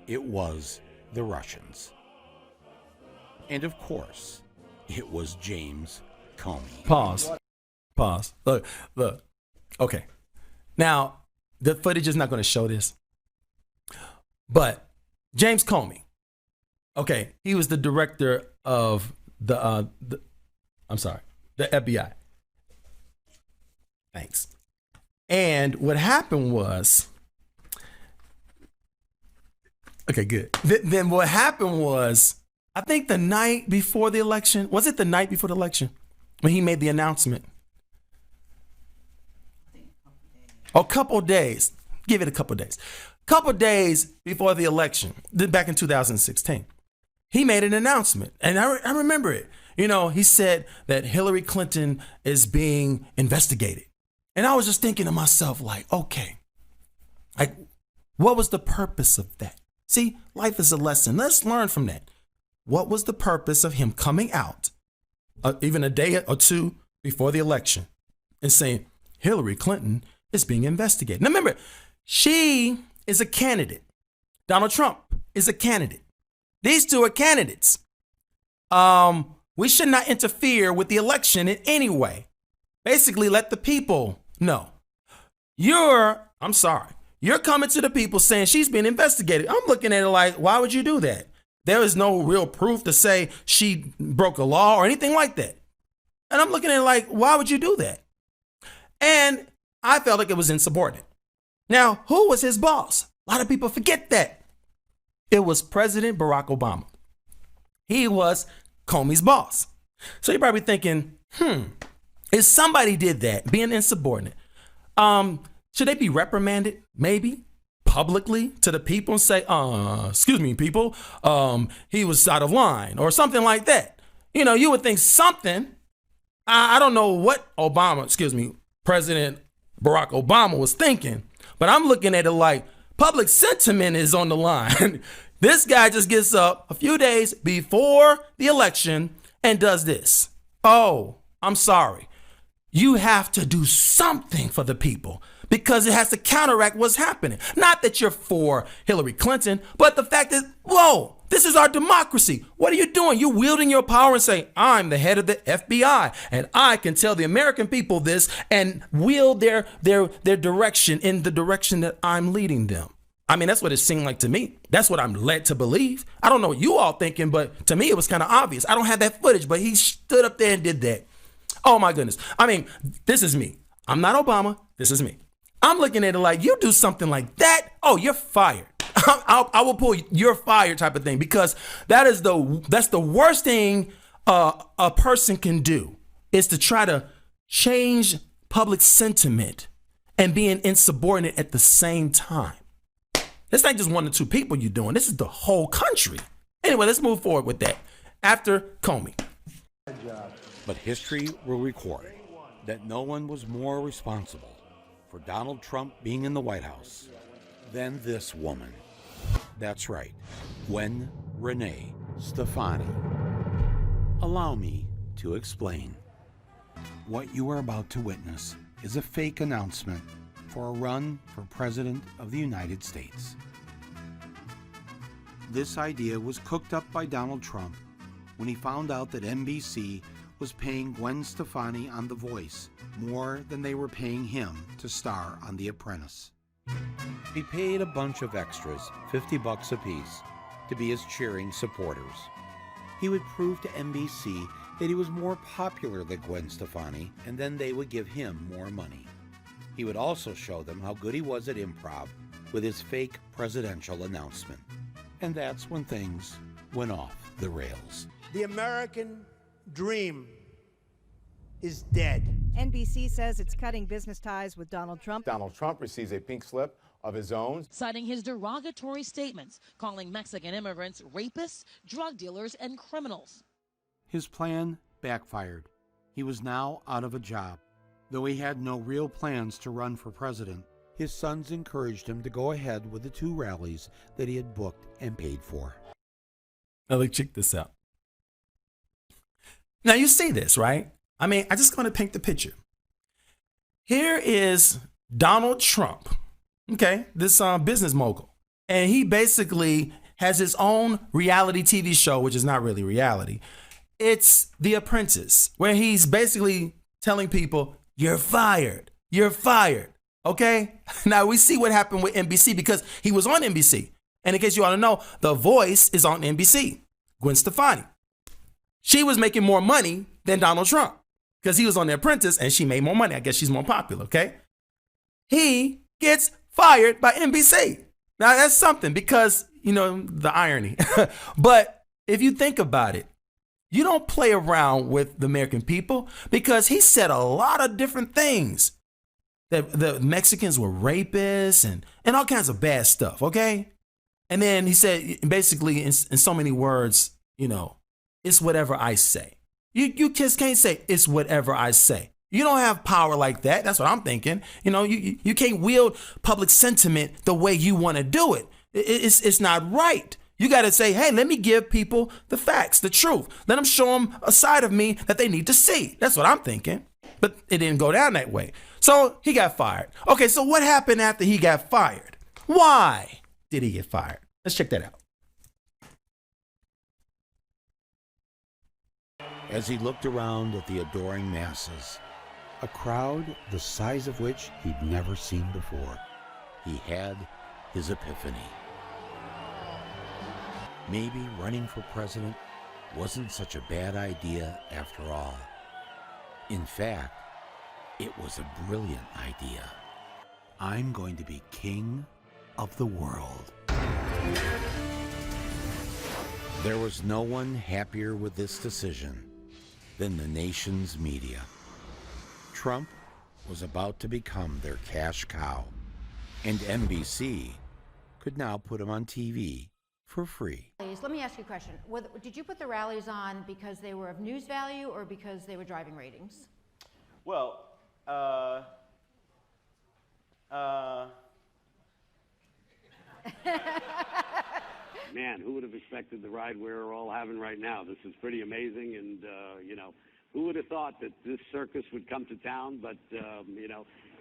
it was the Russians. And of course, it was James Comey. Pause. Look. Okay. Now, the footage is not going to show this. But James Comey, okay, he was the director of the FBI. Thanks. And what happened was, okay, good. Then what happened was, I think the night before the election, was it the night before the election when he made the announcement? A couple days. Give it a couple days. Couple days before the election, back in 2016. he made an announcement, and I remember it. You know, he said that Hillary Clinton is being investigated. And I was just thinking to myself, like, okay, like, what was the purpose of that? See, life is a lesson. Let's learn from that. What was the purpose of him coming out even a day or two before the election and saying Hillary Clinton is being investigated? Now, remember, she is a candidate. Donald Trump is a candidate. These two are candidates. We should not interfere with the election in any way. Basically, let the people know. I'm sorry. You're coming to the people saying she's being investigated. I'm looking at it like, why would you do that? There is no real proof to say she broke a law or anything like that. And I'm looking at it like, why would you do that? And I felt like it was insubordinate. Now, who was his boss? A lot of people forget that. It was President Barack Obama. He was Comey's boss. So you're probably thinking, if somebody did that, being insubordinate, should they be reprimanded? Maybe publicly to the people and say, excuse me, people, he was out of line or something like that. You know, you would think something. I don't know what President Barack Obama was thinking, but I'm looking at it like public sentiment is on the line. This guy just gets up a few days before the election and does this. Oh, I'm sorry. You have to do something for the people because it has to counteract what's happening. Not that you're for Hillary Clinton, but the fact is, whoa, this is our democracy. What are you doing? You're wielding your power and saying, I'm the head of the FBI and I can tell the American people this and wield their direction in the direction that I'm leading them. I mean, that's what it seemed like to me. That's what I'm led to believe. I don't know what you all thinking, but to me, it was kind of obvious. I don't have that footage, but he stood up there and did that. Oh, my goodness. I mean, this is me. I'm not Obama. This is me. I'm looking at it like, you do something like that, oh, you're fired. I will pull you're fired type of thing because that's the worst thing a person can do is to try to change public sentiment and being insubordinate at the same time. This ain't just one or two people you're doing. This is the whole country. Anyway, let's move forward with that. After Comey. But history will record that no one was more responsible for Donald Trump being in the White House than this woman. That's right, Gwen Renee Stefani. Allow me to explain. What you are about to witness is a fake announcement for a run for President of the United States. This idea was cooked up by Donald Trump when he found out that NBC was paying Gwen Stefani on The Voice more than they were paying him to star on The Apprentice. He paid a bunch of extras, $50 apiece, to be his cheering supporters. He would prove to NBC that he was more popular than Gwen Stefani, and then they would give him more money. He would also show them how good he was at improv with his fake presidential announcement. And that's when things went off the rails. The American dream is dead. NBC says it's cutting business ties with Donald Trump. Donald Trump receives a pink slip of his own, citing his derogatory statements, calling Mexican immigrants rapists, drug dealers, and criminals. His plan backfired. He was now out of a job. Though he had no real plans to run for president, his sons encouraged him to go ahead with the 2 rallies that he had booked and paid for. Now, check this out. Now, you see this, right? I mean, I just want to paint the picture. Here is Donald Trump, okay, this business mogul. And he basically has his own reality TV show, which is not really reality. It's The Apprentice, where he's basically telling people, you're fired. You're fired. Okay? Now, we see what happened with NBC because he was on NBC. And in case you all don't know, The Voice is on NBC. Gwen Stefani. She was making more money than Donald Trump because he was on The Apprentice and she made more money. I guess she's more popular, okay? He gets fired by NBC. Now, that's something because, you know, the irony. But if you think about it, you don't play around with the American people because he said a lot of different things. That the Mexicans were rapists and all kinds of bad stuff, okay? And then he said, basically, in so many words, it's whatever I say. You just can't say it's whatever I say. You don't have power like that. That's what I'm thinking. You can't wield public sentiment the way you want to do it. It's not right. You got to say, hey, let me give people the facts, the truth. Let them show them a side of me that they need to see. That's what I'm thinking. But it didn't go down that way. So he got fired. Okay, so what happened after he got fired? Why did he get fired? Let's check that out. As he looked around at the adoring masses, a crowd the size of which he'd never seen before, he had his epiphany. Maybe running for president wasn't such a bad idea after all. In fact, it was a brilliant idea. I'm going to be king of the world. There was no one happier with this decision than the nation's media. Trump was about to become their cash cow, and NBC could now put him on TV for free. Let me ask you a question. Did you put the rallies on because they were of news value or because they were driving ratings? Well, Man, who would have expected the ride we're all having right now? This is pretty amazing, and who would have thought that this circus would come to town? But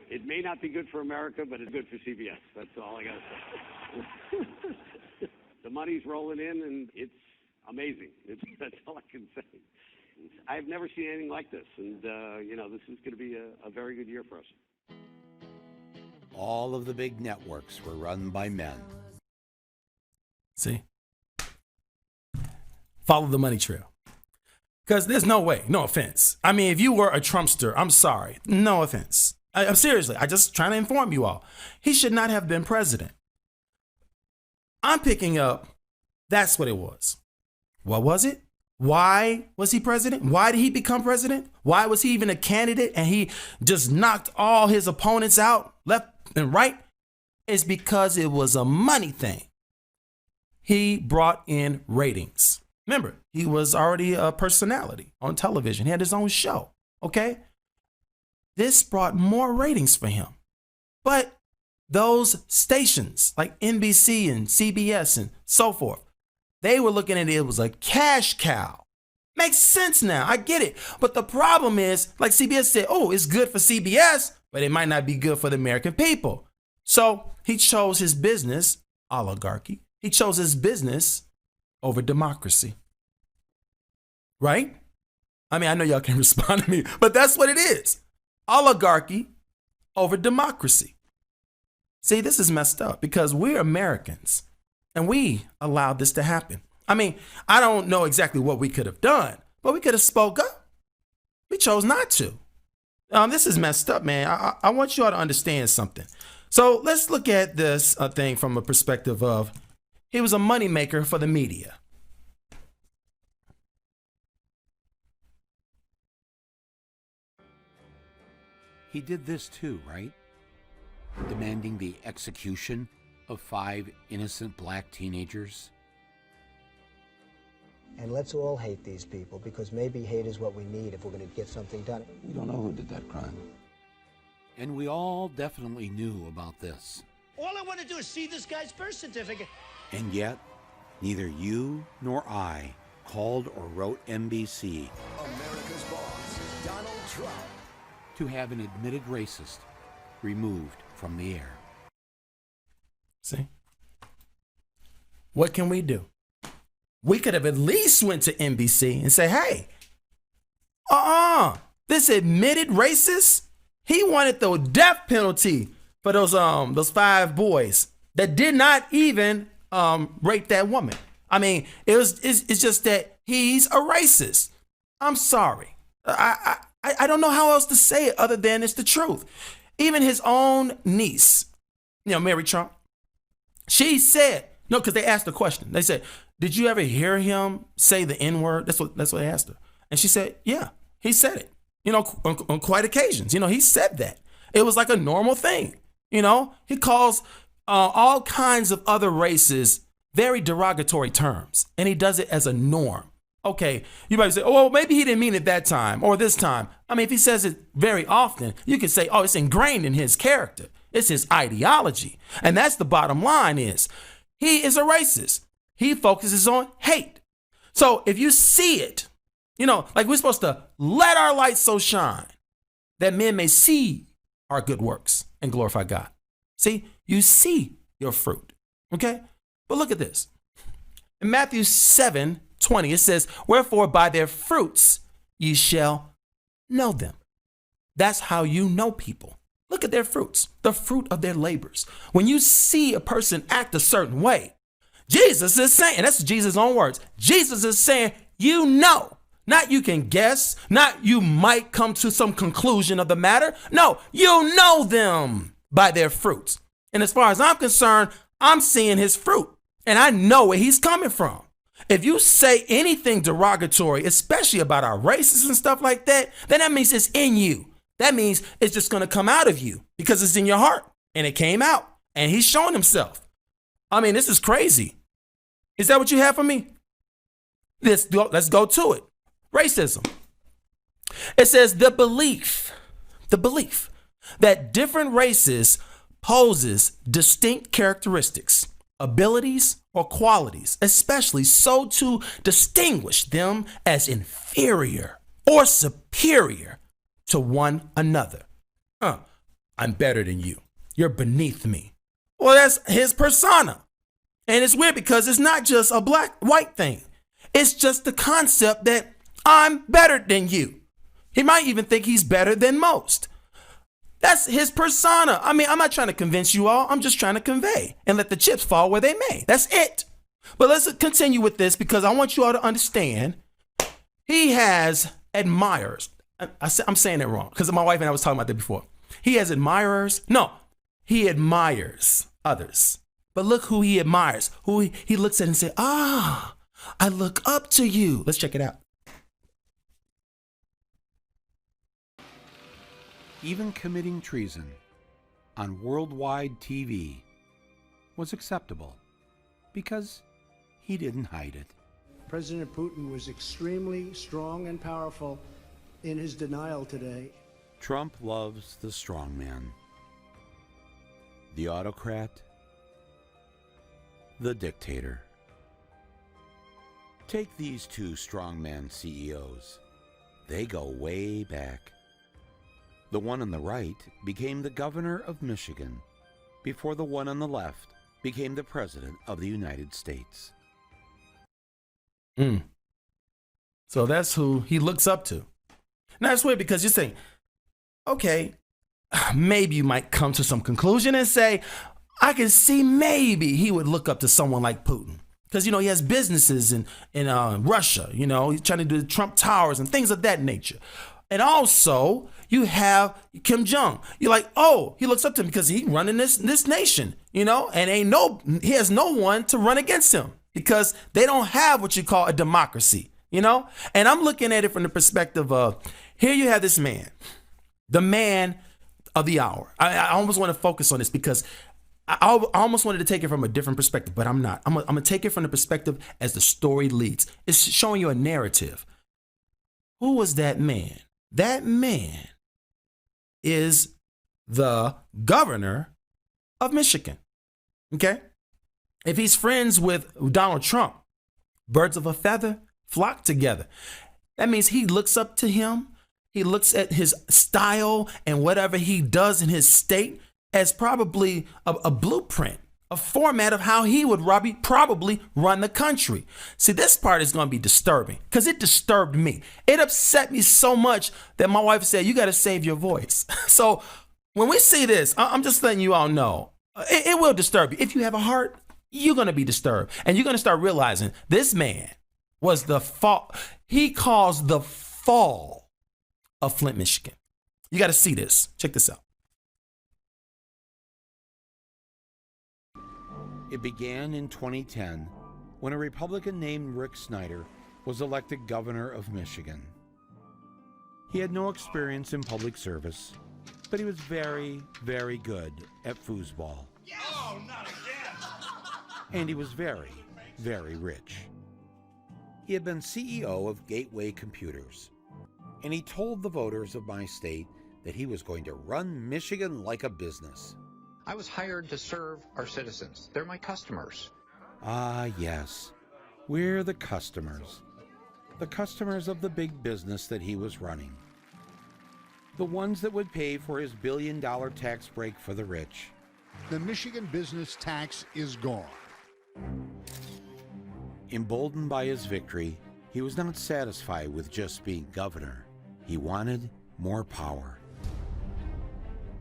it may not be good for America, but it's good for CBS. That's all I got to say. The money's rolling in, and it's amazing. That's all I can say. I've never seen anything like this, and this is going to be a very good year for us. All of the big networks were run by men. See? Follow the money trail. Because there's no way, no offense. I mean, if you were a Trumpster, I'm sorry. No offense. I'm seriously, I'm just trying to inform you all. He should not have been president. I'm picking up, that's what it was. What was it? Why was he president? Why did he become president? Why was he even a candidate and he just knocked all his opponents out left and right? It's because it was a money thing. He brought in ratings. Remember, he was already a personality on television. He had his own show, okay? This brought more ratings for him. But those stations like NBC and CBS and so forth, they were looking at it was a cash cow. Makes sense now. I get it. But the problem is, like CBS said, oh, it's good for CBS, but it might not be good for the American people. So he chose his business, oligarchy. He chose his business over democracy. Right? I mean, I know y'all can respond to me, but that's what it is. Oligarchy over democracy. See, this is messed up because we're Americans and we allowed this to happen. I mean, I don't know exactly what we could have done, but we could have spoke up. We chose not to. This is messed up, man. I want you all to understand something. So let's look at this thing from a perspective of he was a moneymaker for the media. He did this too, right? Demanding the execution of 5 innocent black teenagers. And let's all hate these people, because maybe hate is what we need if we're going to get something done. We don't know who did that crime. And we all definitely knew about this. All I want to do is see this guy's birth certificate. And yet, neither you nor I called or wrote NBC America's boss, Donald Trump, to have an admitted racist removed from the air. See? What can we do? We could have at least went to NBC and say, hey, this admitted racist, he wanted the death penalty for those 5 boys that did not even rape that woman. I mean, it's just that he's a racist. I'm sorry. I don't know how else to say it other than it's the truth. Even his own niece, Mary Trump, she said, no, because they asked the question. They said, did you ever hear him say the N-word? That's what they asked her. And she said, yeah, he said it, on quite occasions. He said that. It was like a normal thing. He calls all kinds of other races very derogatory terms, and he does it as a norm. Okay, you might say, oh, well, maybe he didn't mean it that time or this time. I mean, if he says it very often, you can say, oh, it's ingrained in his character. It's his ideology. And that's the bottom line is, he is a racist. He focuses on hate. So if you see it, you know, like we're supposed to let our light so shine that men may see our good works and glorify God. See, you see your fruit, okay? But look at this. In Matthew 7:20, it says, wherefore by their fruits ye shall know them. That's how you know people. Look at their fruits, the fruit of their labors. When you see a person act a certain way, Jesus is saying, and that's Jesus' own words, Jesus is saying, you know, not you can guess, not you might come to some conclusion of the matter. No, you know them by their fruits. And as far as I'm concerned, I'm seeing his fruit and I know where he's coming from. If you say anything derogatory, especially about our races and stuff like that, then that means it's in you. That means it's just going to come out of you because it's in your heart and it came out and he's showing himself. I mean, this is crazy. Is that what you have for me? Let's go to it. Racism. It says the belief that different races poses distinct characteristics, abilities, or qualities, especially so to distinguish them as inferior or superior to one another. I'm better than you. You're beneath me. Well, that's his persona. And it's weird because it's not just a black-white thing. It's just the concept that I'm better than you. He might even think he's better than most. That's his persona. I mean, I'm not trying to convince you all. I'm just trying to convey and let the chips fall where they may. That's it. But let's continue with this because I want you all to understand he has admirers. I'm saying it wrong because my wife and I was talking about that before. He has admirers. No, he admires others. But look who he admires, who he looks at and says, I look up to you. Let's check it out. Even committing treason on worldwide TV was acceptable because he didn't hide it. President Putin was extremely strong and powerful in his denial today. Trump loves the strong man, the autocrat, the dictator. Take these two strongman CEOs. They go way back. The one on the right became the governor of Michigan before the one on the left became the president of the United States. So that's who he looks up to. Now it's weird because you're saying, okay, maybe you might come to some conclusion and say, I can see maybe he would look up to someone like Putin. Because, you know, he has businesses in Russia, you know, he's trying to do the Trump Towers and things of that nature. And also you have Kim Jong. You're like, oh, he looks up to him because he's running this nation, you know, and he has no one to run against him because they don't have what you call a democracy, you know. And I'm looking at it from the perspective of here you have this man, the man of the hour. I almost want to focus on this because I almost wanted to take it from a different perspective, but I'm not. I'm going to take it from the perspective as the story leads. It's showing you a narrative. Who was that man? That man is the governor of Michigan. Okay? If he's friends with Donald Trump, birds of a feather flock together. That means he looks up to him. He looks at his style and whatever he does in his state as probably a blueprint, a format of how he would probably run the country. See, this part is going to be disturbing because it disturbed me. It upset me so much that my wife said, you got to save your voice. So when we see this, I'm just letting you all know, it will disturb you. If you have a heart, you're going to be disturbed. And you're going to start realizing this man was the fault. He caused the fall of Flint, Michigan. You got to see this. Check this out. It began in 2010 when a Republican named Rick Snyder was elected governor of Michigan. He had no experience in public service, but he was very, very good at foosball. Oh, not again! And he was very, very rich. He had been CEO of Gateway Computers, and he told the voters of my state that he was going to run Michigan like a business. I was hired to serve our citizens. They're my customers. Ah, yes. We're the customers. The customers of the big business that he was running. The ones that would pay for his billion-dollar tax break for the rich. The Michigan business tax is gone. Emboldened by his victory, he was not satisfied with just being governor. He wanted more power.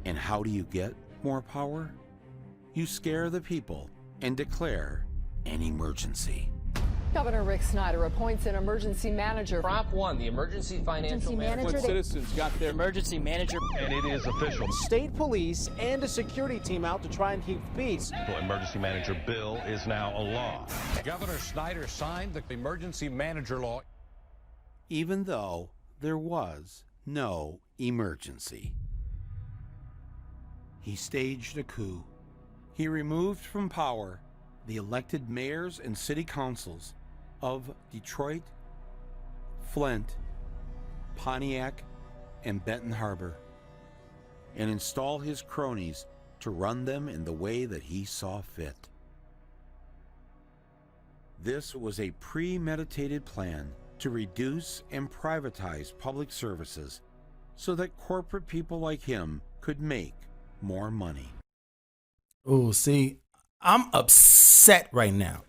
And how do you get more power? You scare the people and declare an emergency. Governor Rick Snyder appoints an emergency manager. Prop 1, the emergency financial manager. Citizens got their emergency manager, and it is official. State police and a security team out to try and keep peace. The emergency manager bill is now a law. Governor Snyder signed the emergency manager law. Even though there was no emergency. He staged a coup. He removed from power the elected mayors and city councils of Detroit, Flint, Pontiac, and Benton Harbor, and install his cronies to run them in the way that he saw fit. This was a premeditated plan to reduce and privatize public services so that corporate people like him could make more money. Oh, see, I'm upset right now.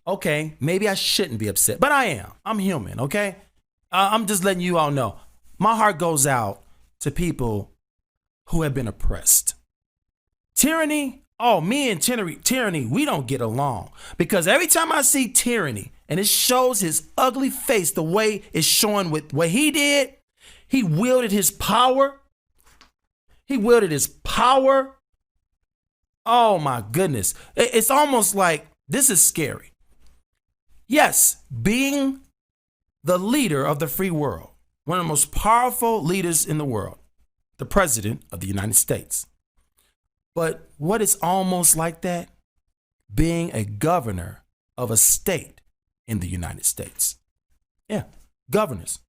Okay, maybe I shouldn't be upset, but I am. I'm human, okay? I'm just letting you all know. My heart goes out to people who have been oppressed. Tyranny, oh, me and tyranny, we don't get along. Because every time I see tyranny, and it shows his ugly face the way it's showing with what he did, he wielded his power. Oh my goodness. It's almost like this is scary. Yes, being the leader of the free world, one of the most powerful leaders in the world, the president of the United States. But what is almost like that? Being a governor of a state in the United States. Yeah, governors.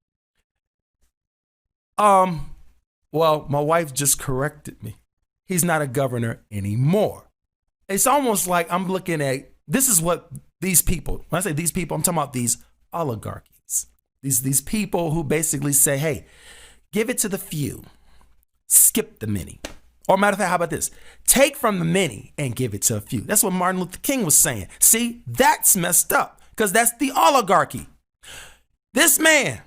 Well, my wife just corrected me. He's not a governor anymore. It's almost like I'm looking at, this is what these people, when I say these people, I'm talking about these oligarchies. These people who basically say, hey, give it to the few, skip the many. Or matter of fact, how about this? Take from the many and give it to a few. That's what Martin Luther King was saying. See, that's messed up because that's the oligarchy. This man,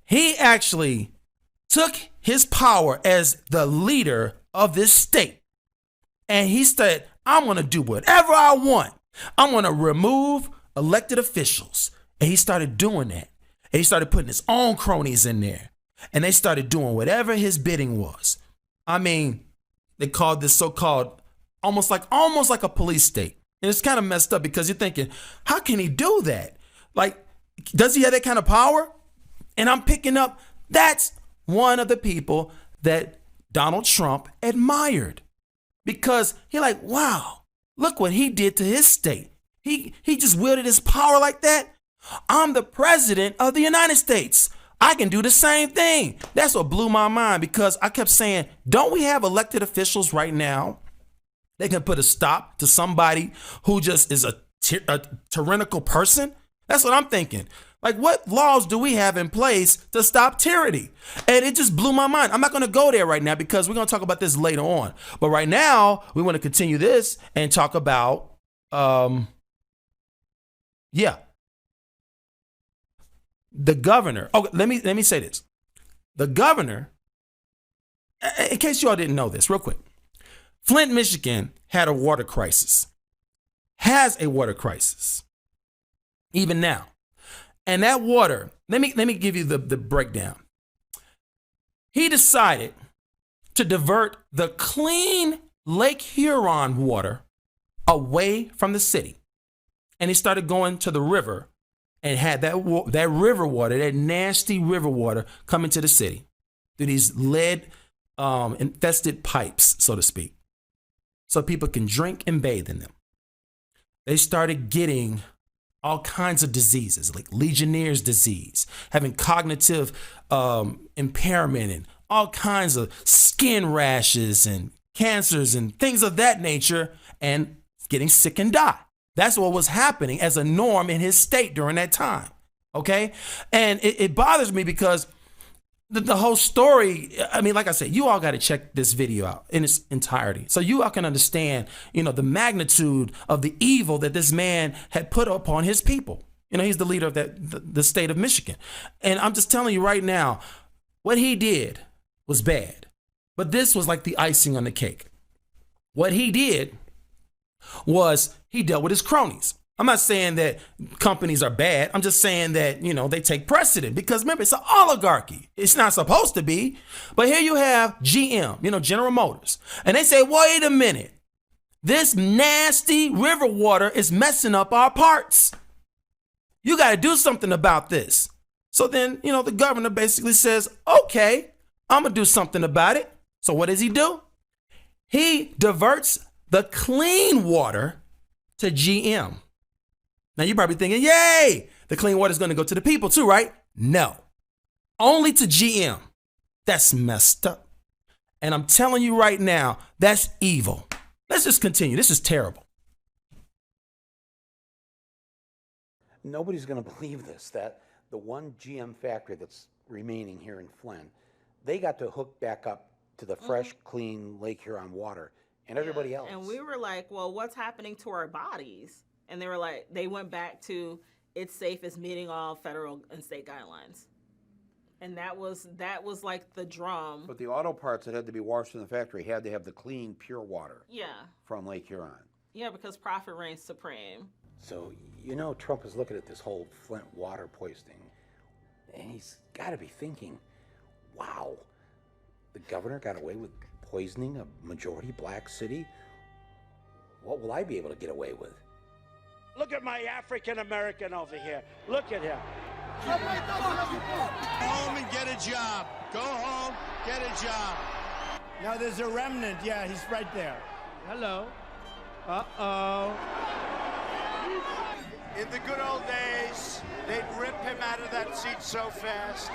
he actually took his power as the leader of this state. And he said, I'm going to do whatever I want. I'm going to remove elected officials. And he started doing that. And he started putting his own cronies in there. And they started doing whatever his bidding was. I mean, they called this so-called almost like a police state. And it's kind of messed up because you're thinking, how can he do that? Like, does he have that kind of power? And I'm picking up, that's one of the people that Donald Trump admired. Because he like, wow, look what he did to his state. He just wielded his power like that. I'm the president of the United States. I can do the same thing. That's what blew my mind because I kept saying, don't we have elected officials right now? They can put a stop to somebody who just is a tyrannical person. That's what I'm thinking. Like, what laws do we have in place to stop tyranny? And it just blew my mind. I'm not going to go there right now because we're going to talk about this later on. But right now, we want to continue this and talk about, the governor. Oh, let me say this. The governor, in case you all didn't know this, real quick, Flint, Michigan had a water crisis, has a water crisis, even now. And that water, let me give you the breakdown. He decided to divert the clean Lake Huron water away from the city. And he started going to the river and had that river water, that nasty river water, come into the city through these lead infested pipes, so to speak, so people can drink and bathe in them. they started getting all kinds of diseases, like Legionnaire's disease, having cognitive impairment and all kinds of skin rashes and cancers and things of that nature, and getting sick and die. That's what was happening as a norm in his state during that time. Okay. And it bothers me because the whole story, I mean, like I said, you all got to check this video out in its entirety so you all can understand, the magnitude of the evil that this man had put upon his people. He's the leader of the state of Michigan. And I'm just telling you right now, what he did was bad. But this was like the icing on the cake. What he did was he dealt with his cronies. I'm not saying that companies are bad. I'm just saying that, they take precedent because remember, it's an oligarchy. It's not supposed to be. But here you have GM, General Motors. And they say, wait a minute. This nasty river water is messing up our parts. You got to do something about this. So then, the governor basically says, okay, I'm going to do something about it. So what does he do? He diverts the clean water to GM. Now you're probably thinking, yay, the clean water is going to go to the people too, right? No, only to GM. That's messed up. And I'm telling you right now, that's evil. Let's just continue. This is terrible. Nobody's going to believe this, that the one GM factory that's remaining here in Flint, they got to hook back up to the fresh, clean Lake Huron water, and everybody else. And we were like, well, what's happening to our bodies? And they were like, they went back to it's safe as meeting all federal and state guidelines. And that was like the drum. But the auto parts that had to be washed in the factory had to have the clean, pure water. Yeah. From Lake Huron. Yeah, because profit reigns supreme. So, Trump is looking at this whole Flint water poisoning, and he's got to be thinking, wow, the governor got away with poisoning a majority black city? What will I be able to get away with? Look at my African American over here. Look at him. Go home and get a job. Go home, get a job. Now there's a remnant. Yeah, he's right there. Hello. Uh-oh. In the good old days, they'd rip him out of that seat so fast.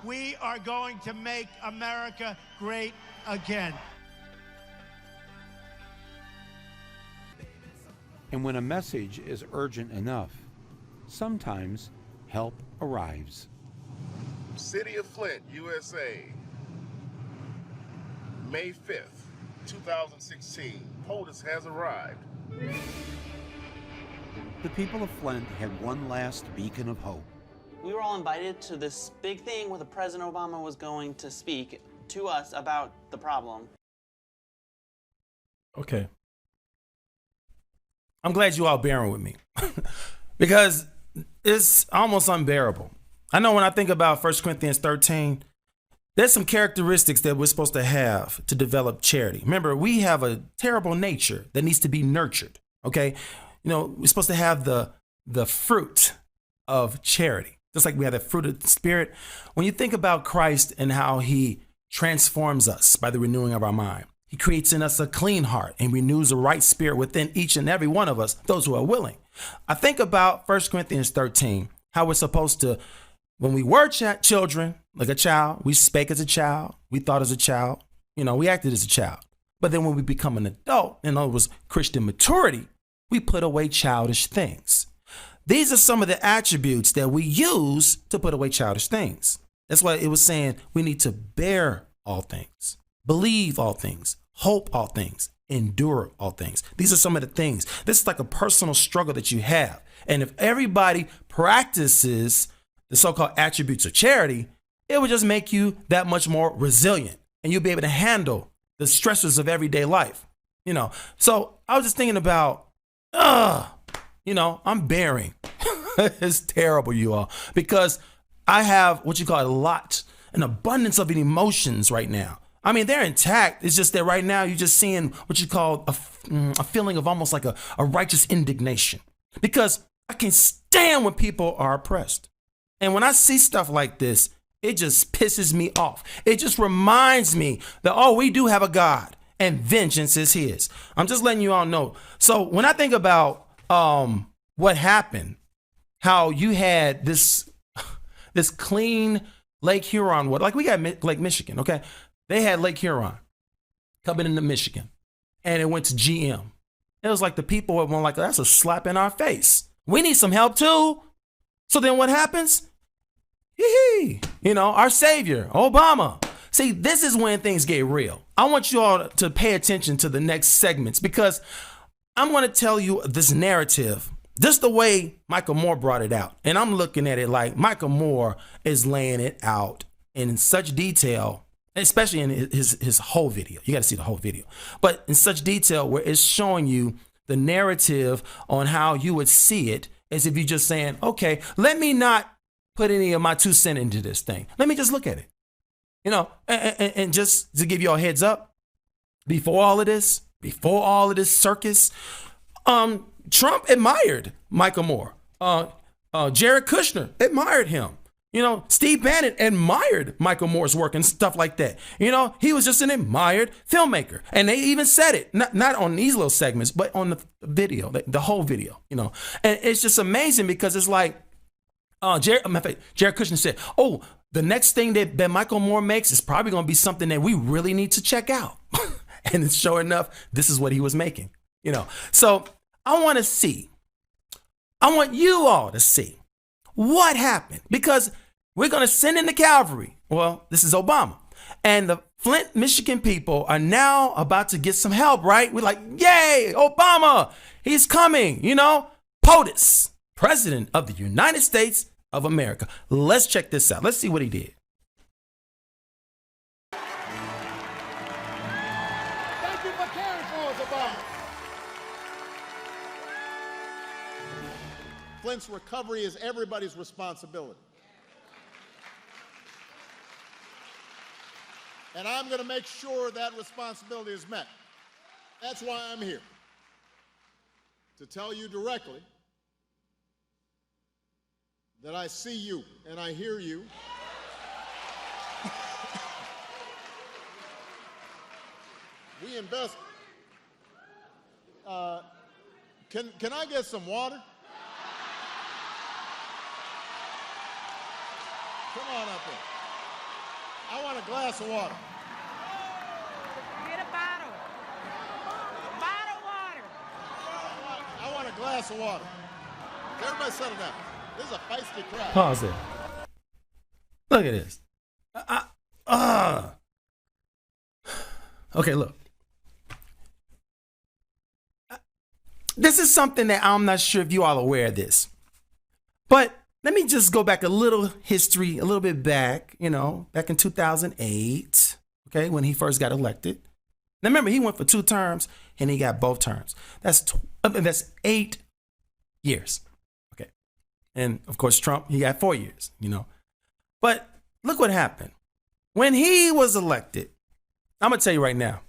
We are going to make America great again. And when a message is urgent enough, sometimes help arrives. City of Flint, USA, May 5th, 2016. POTUS has arrived. The people of Flint had one last beacon of hope. We were all invited to this big thing where the President Obama was going to speak to us about the problem. Okay. I'm glad you all bearing with me because it's almost unbearable. I know when I think about 1 Corinthians 13, there's some characteristics that we're supposed to have to develop charity. Remember, we have a terrible nature that needs to be nurtured. Okay. We're supposed to have the fruit of charity, just like we have the fruit of the Spirit. When you think about Christ and how he transforms us by the renewing of our mind, he creates in us a clean heart and renews a right spirit within each and every one of us, those who are willing. I think about 1 Corinthians 13, how we're supposed to, when we were children, like a child, we spake as a child, we thought as a child, we acted as a child. But then when we become an adult, in other words, Christian maturity, we put away childish things. These are some of the attributes that we use to put away childish things. That's why it was saying we need to bear all things, believe all things, hope all things, endure all things. These are some of the things. This is like a personal struggle that you have. And if everybody practices the so-called attributes of charity, it would just make you that much more resilient and you'll be able to handle the stresses of everyday life. So I was just thinking about, I'm bearing. It's terrible, you all, because I have what you call an abundance of emotions right now. I mean, they're intact. It's just that right now you're just seeing what you call a feeling of almost like a righteous indignation, because I can't stand when people are oppressed. And when I see stuff like this, it just pisses me off. It just reminds me that, we do have a God and vengeance is his. I'm just letting you all know. So when I think about what happened, how you had this clean Lake Huron water, like we got Lake Michigan, okay? They had Lake Huron coming into Michigan, and it went to GM. It was like the people were like, that's a slap in our face. We need some help too. So then what happens? Our savior, Obama. See, this is when things get real. I want you all to pay attention to the next segments because I'm going to tell you this narrative, just the way Michael Moore brought it out. And I'm looking at it like Michael Moore is laying it out in such detail, especially in his whole video. You got to see the whole video. But in such detail where it's showing you the narrative on how you would see it as if you're just saying, okay, let me not put any of my 2 cents into this thing. Let me just look at it. And just to give you all a heads up, before all of this circus, Trump admired Michael Moore. Jared Kushner admired him. Steve Bannon admired Michael Moore's work and stuff like that. He was just an admired filmmaker. And they even said it, not on these little segments, but on the video, the whole video, And it's just amazing because it's like, Jared Kushner said, oh, the next thing that Michael Moore makes is probably going to be something that we really need to check out. And sure enough, this is what he was making, So I want you all to see what happened because we're going to send in the cavalry. Well, this is Obama. And the Flint, Michigan people are now about to get some help, right? We're like, yay, Obama, he's coming, POTUS, President of the United States of America. Let's check this out. Let's see what he did. Thank you for caring for us, Obama. Flint's recovery is everybody's responsibility. And I'm going to make sure that responsibility is met. That's why I'm here. To tell you directly that I see you and I hear you. We invest. Can I get some water? Come on up here. I want a glass of water. Get a bottle. Bottle water. I want a glass of water. Everybody settle down. This is a feisty crowd. Pause there. Look at this. Okay, look. This is something that I'm not sure if you all are aware of this. But let me just go back a little history, a little bit back, back in 2008, okay, when he first got elected. Now remember, he went for 2 terms and he got both terms. That's 8 years. Okay. And of course, Trump, he got 4 years, But look what happened. When he was elected, I'm going to tell you right now,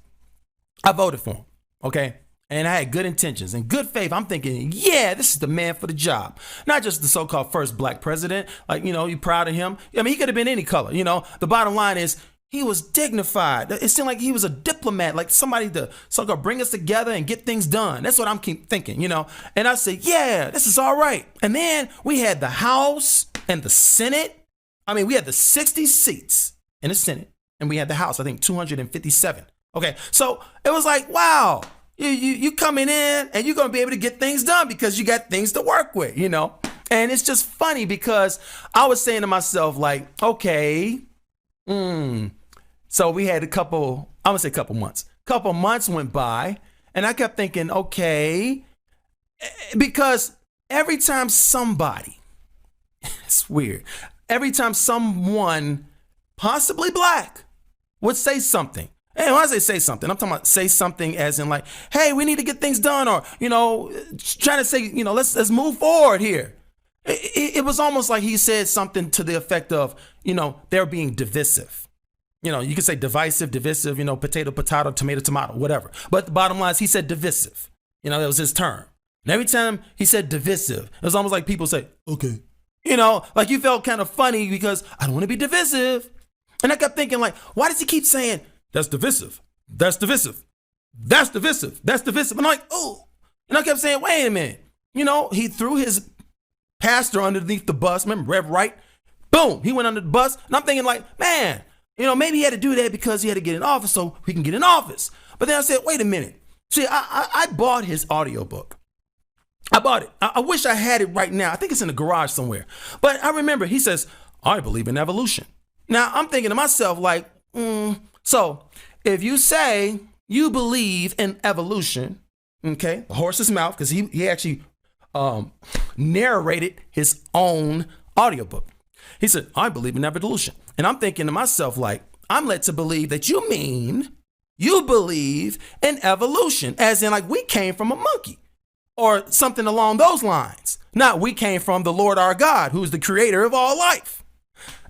I voted for him, okay? And I had good intentions and good faith. I'm thinking, yeah, this is the man for the job. Not just the so-called first black president. Like, you're proud of him. I mean, he could have been any color, The bottom line is he was dignified. It seemed like he was a diplomat, like somebody to so-called bring us together and get things done. That's what I'm keep thinking, And I said, yeah, this is all right. And then we had the House and the Senate. I mean, we had the 60 seats in the Senate and we had the House, I think 257. Okay, so it was like, wow. You coming in and you're going to be able to get things done because you got things to work with, And it's just funny because I was saying to myself, like, okay, so we had a couple months. Couple months went by and I kept thinking, okay, because every time somebody, it's weird, every time someone, possibly black, would say something. And when I say something, I'm talking about say something as in like, hey, we need to get things done, or, trying to say, let's move forward here. It was almost like he said something to the effect of, they're being divisive. You could say divisive, divisive, potato, potato, tomato, tomato, whatever. But the bottom line is he said divisive. That was his term. And every time he said divisive, it was almost like people say, okay. Like you felt kind of funny because I don't want to be divisive. And I kept thinking like, why does he keep saying, that's divisive. That's divisive. That's divisive. That's divisive. I'm like, oh. And I kept saying, wait a minute. You know, he threw his pastor underneath the bus. Remember, Rev Wright? Boom, he went under the bus. And I'm thinking like, man, you know, maybe he had to do that because he had to get in office so he can get in office. But then I said, wait a minute. See, I bought his audiobook. I bought it. I wish I had it right now. I think it's in the garage somewhere. But I remember he says, I believe in evolution. Now, I'm thinking to myself like, so if you say you believe in evolution, okay, the horse's mouth, because he actually narrated his own audiobook. He said, I believe in evolution. And I'm thinking to myself, like, I'm led to believe that you mean you believe in evolution, as in like we came from a monkey or something along those lines. Not we came from the Lord our God, who's the creator of all life.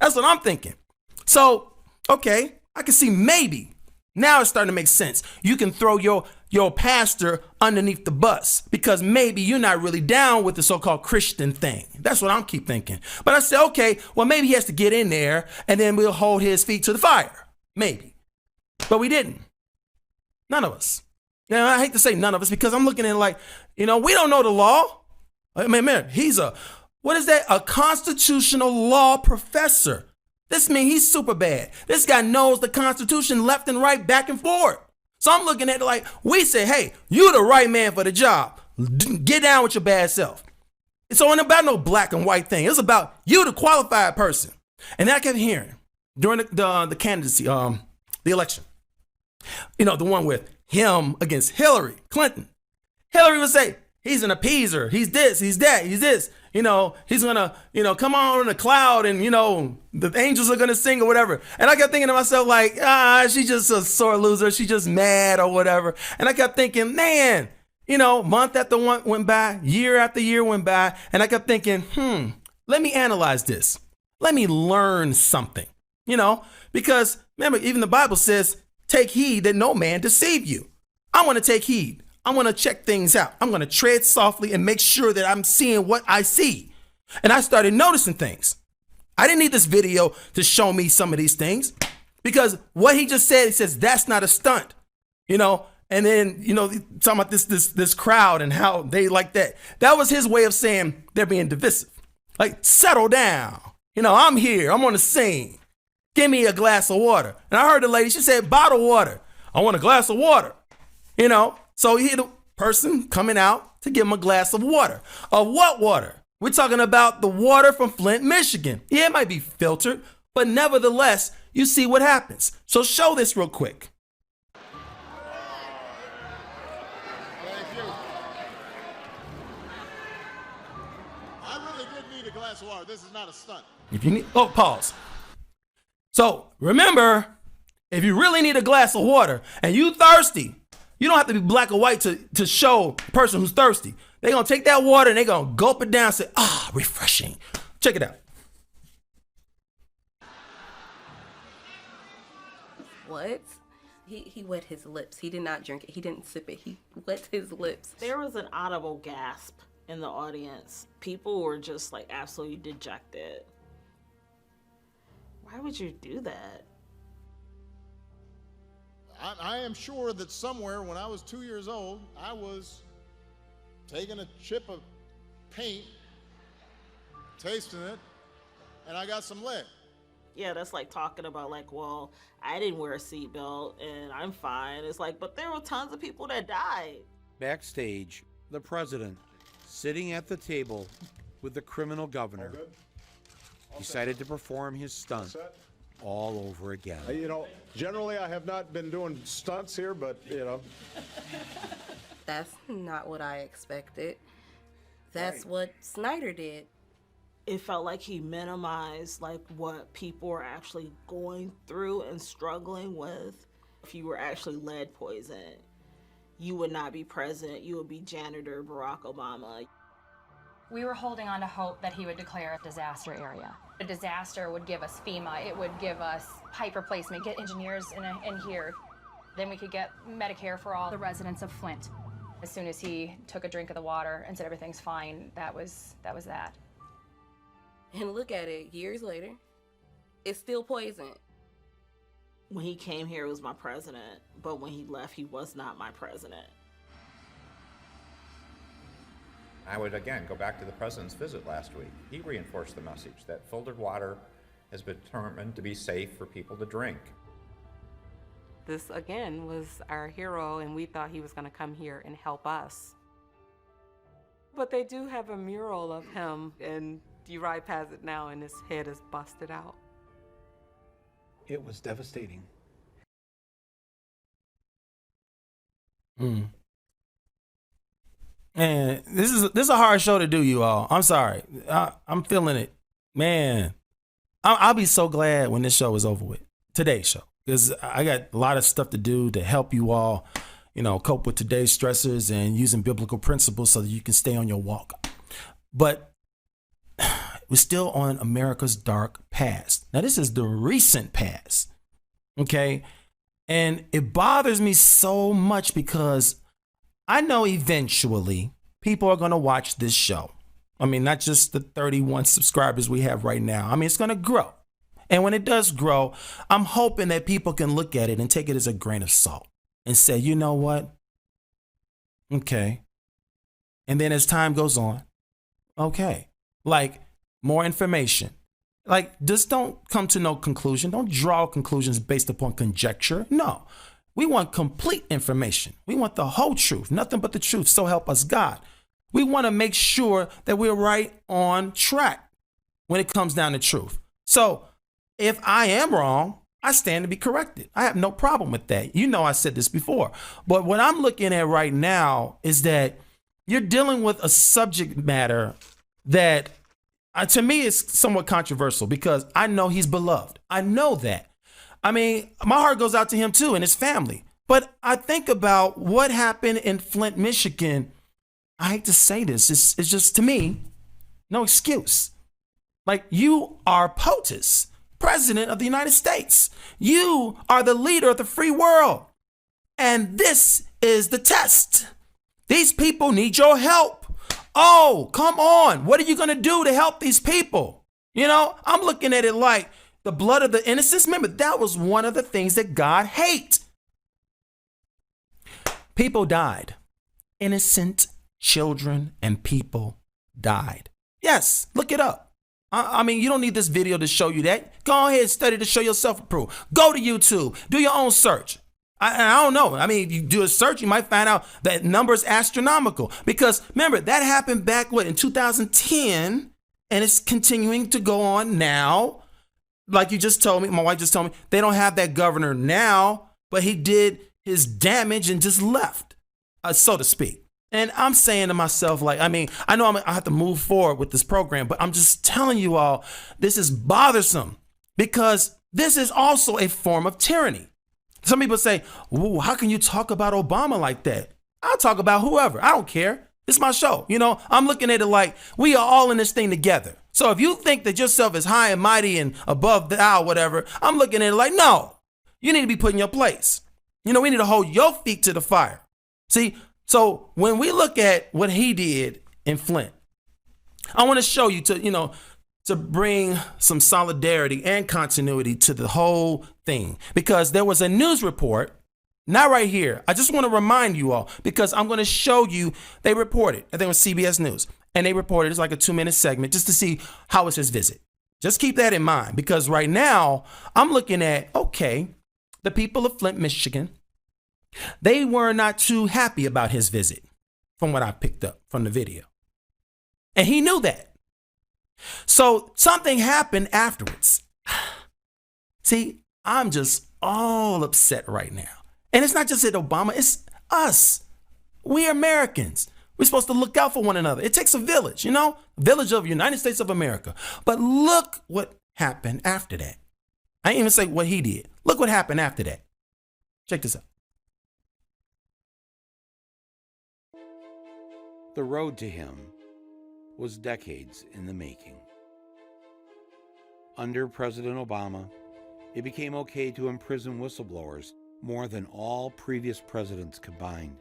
That's what I'm thinking. So, okay, I can see maybe. Now it's starting to make sense. You can throw your pastor underneath the bus because maybe you're not really down with the so-called Christian thing. That's what I'm keep thinking. But I said, okay, well, maybe he has to get in there and then we'll hold his feet to the fire. Maybe. But we didn't. None of us. Now, I hate to say none of us because I'm looking at it like, you know, we don't know the law. I mean, man, he's a constitutional law professor. This means he's super bad. This guy knows the Constitution left and right, back and forth. So I'm looking at it like, we say, hey, you're the right man for the job. Get down with your bad self. So it wasn't about no black and white thing. It was about you, the qualified person. And I kept hearing during the candidacy, the election, you know, the one with him against Hillary Clinton. Hillary would say, he's an appeaser. He's this, he's that, he's this. You know, he's going to, you know, come on a cloud and, you know, the angels are going to sing or whatever. And I kept thinking to myself like, she's just a sore loser. She's just mad or whatever. And I kept thinking, man, you know, month after month went by, year after year went by. And I kept thinking, let me analyze this. Let me learn something, you know, because remember, even the Bible says, take heed that no man deceive you. I want to take heed. I want to check things out. I'm going to tread softly and make sure that I'm seeing what I see. And I started noticing things. I didn't need this video to show me some of these things because what he just said, he says, that's not a stunt, you know, and then, you know, talking about this crowd and how they like that. That was his way of saying they're being divisive. Like, settle down. You know, I'm here. I'm on the scene. Give me a glass of water. And I heard the lady, she said, bottled water. I want a glass of water, you know. So he the person coming out to give him a glass of water. Of what water? We're talking about the water from Flint, Michigan. Yeah, it might be filtered, but nevertheless, you see what happens. So show this real quick. Thank you. I really did need a glass of water. This is not a stunt. If you need, pause. So remember, if you really need a glass of water and you thirsty, you don't have to be black or white to show a person who's thirsty. They're going to take that water and they're going to gulp it down and say, refreshing. Check it out. What? He wet his lips. He did not drink it. He didn't sip it. He wet his lips. There was an audible gasp in the audience. People were just like absolutely dejected. Why would you do that? I am sure that somewhere when I was 2 years old, I was taking a chip of paint, tasting it, and I got some lead. Yeah, that's like talking about like, well, I didn't wear a seatbelt and I'm fine. It's like, but there were tons of people that died. Backstage, the president, sitting at the table with the criminal governor, decided to perform his stunt all over again. You know, generally I have not been doing stunts here, but, you know. That's not what I expected. That's what Snyder did. It felt like he minimized like what people are actually going through and struggling with. If you were actually lead poisoned, you would not be president. You would be janitor Barack Obama. We were holding on to hope that he would declare a disaster area. A disaster would give us FEMA, it would give us pipe replacement, get engineers in here. Then we could get Medicare for all the residents of Flint. As soon as he took a drink of the water and said everything's fine, that was that. And look at it, years later, it's still poison. When he came here, he was my president, but when he left, he was not my president. I would again go back to the president's visit last week. He reinforced the message that filtered water has been determined to be safe for people to drink. This again was our hero, and we thought he was going to come here and help us. But they do have a mural of him, and you ride past it now and his head is busted out. It was devastating. And this is a hard show to do, you all. I'm sorry. I'm feeling it. Man, I'll be so glad when this show is over with. Today's show. Because I got a lot of stuff to do to help you all, cope with today's stressors and using biblical principles so that you can stay on your walk. But we're still on America's dark past. Now, this is the recent past. Okay. And it bothers me so much because I know eventually people are going to watch this show. I mean, not just the 31 subscribers we have right now. I mean, it's going to grow. And when it does grow, I'm hoping that people can look at it and take it as a grain of salt and say, you know what? Okay. And then as time goes on, okay, like more information. Like, just don't come to no conclusion. Don't draw conclusions based upon conjecture. No, we want complete information. We want the whole truth, nothing but the truth. So help us God. We want to make sure that we're right on track when it comes down to truth. So if I am wrong, I stand to be corrected. I have no problem with that. I said this before, but what I'm looking at right now is that you're dealing with a subject matter that to me is somewhat controversial because I know he's beloved. I know that. I mean, my heart goes out to him too and his family. But I think about what happened in Flint, Michigan. I hate to say this. It's just, to me, no excuse. Like, you are POTUS, President of the United States. You are the leader of the free world. And this is the test. These people need your help. Oh, come on. What are you going to do to help these people? I'm looking at it like the blood of the innocents. Remember, that was one of the things that God hates. People died. Innocent children and people died. Yes, look it up. I mean, you don't need this video to show you that. Go ahead and study to show yourself approved. Go to YouTube. Do your own search. I don't know. I mean, if you do a search, you might find out that number is astronomical. Because remember, that happened back, in 2010, and it's continuing to go on now. Like you just told me, my wife just told me, they don't have that governor now, but he did his damage and just left, so to speak. And I'm saying to myself, I know I have to move forward with this program, but I'm just telling you all, this is bothersome because this is also a form of tyranny. Some people say, "Ooh, how can you talk about Obama like that?" I'll talk about whoever. I don't care. It's my show. I'm looking at it like we are all in this thing together. So if you think that yourself is high and mighty and above the hour, whatever, I'm looking at it like, no, you need to be put in your place. We need to hold your feet to the fire. See, so when we look at what he did in Flint, I want to show you to bring some solidarity and continuity to the whole thing, because there was a news report, not right here. I just want to remind you all, because I'm going to show you, they reported, I think it was CBS News, and they reported, it's like a 2-minute segment just to see how was his visit. Just keep that in mind, because right now I'm looking at, okay, the people of Flint, Michigan, they were not too happy about his visit from what I picked up from the video. And he knew that. So something happened afterwards. See, I'm just all upset right now. And it's not just at Obama, it's us. We Americans. We're supposed to look out for one another. It takes a village, village of United States of America. But look what happened after that. I didn't even say what he did. Look what happened after that. Check this out. The road to him was decades in the making. Under President Obama, it became okay to imprison whistleblowers more than all previous presidents combined.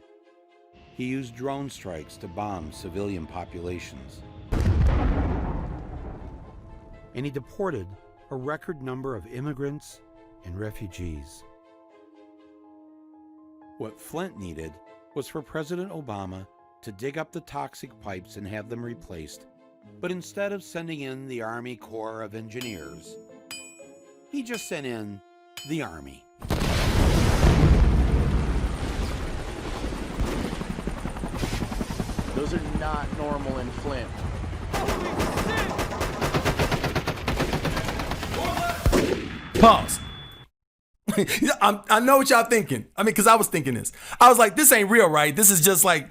He used drone strikes to bomb civilian populations. And he deported a record number of immigrants and refugees. What Flint needed was for President Obama to dig up the toxic pipes and have them replaced. But instead of sending in the Army Corps of Engineers, he just sent in the Army. Those are not normal in Flint. Pause. I know what y'all thinking. I mean, because I was thinking this. I was like, this ain't real, right? This is just like,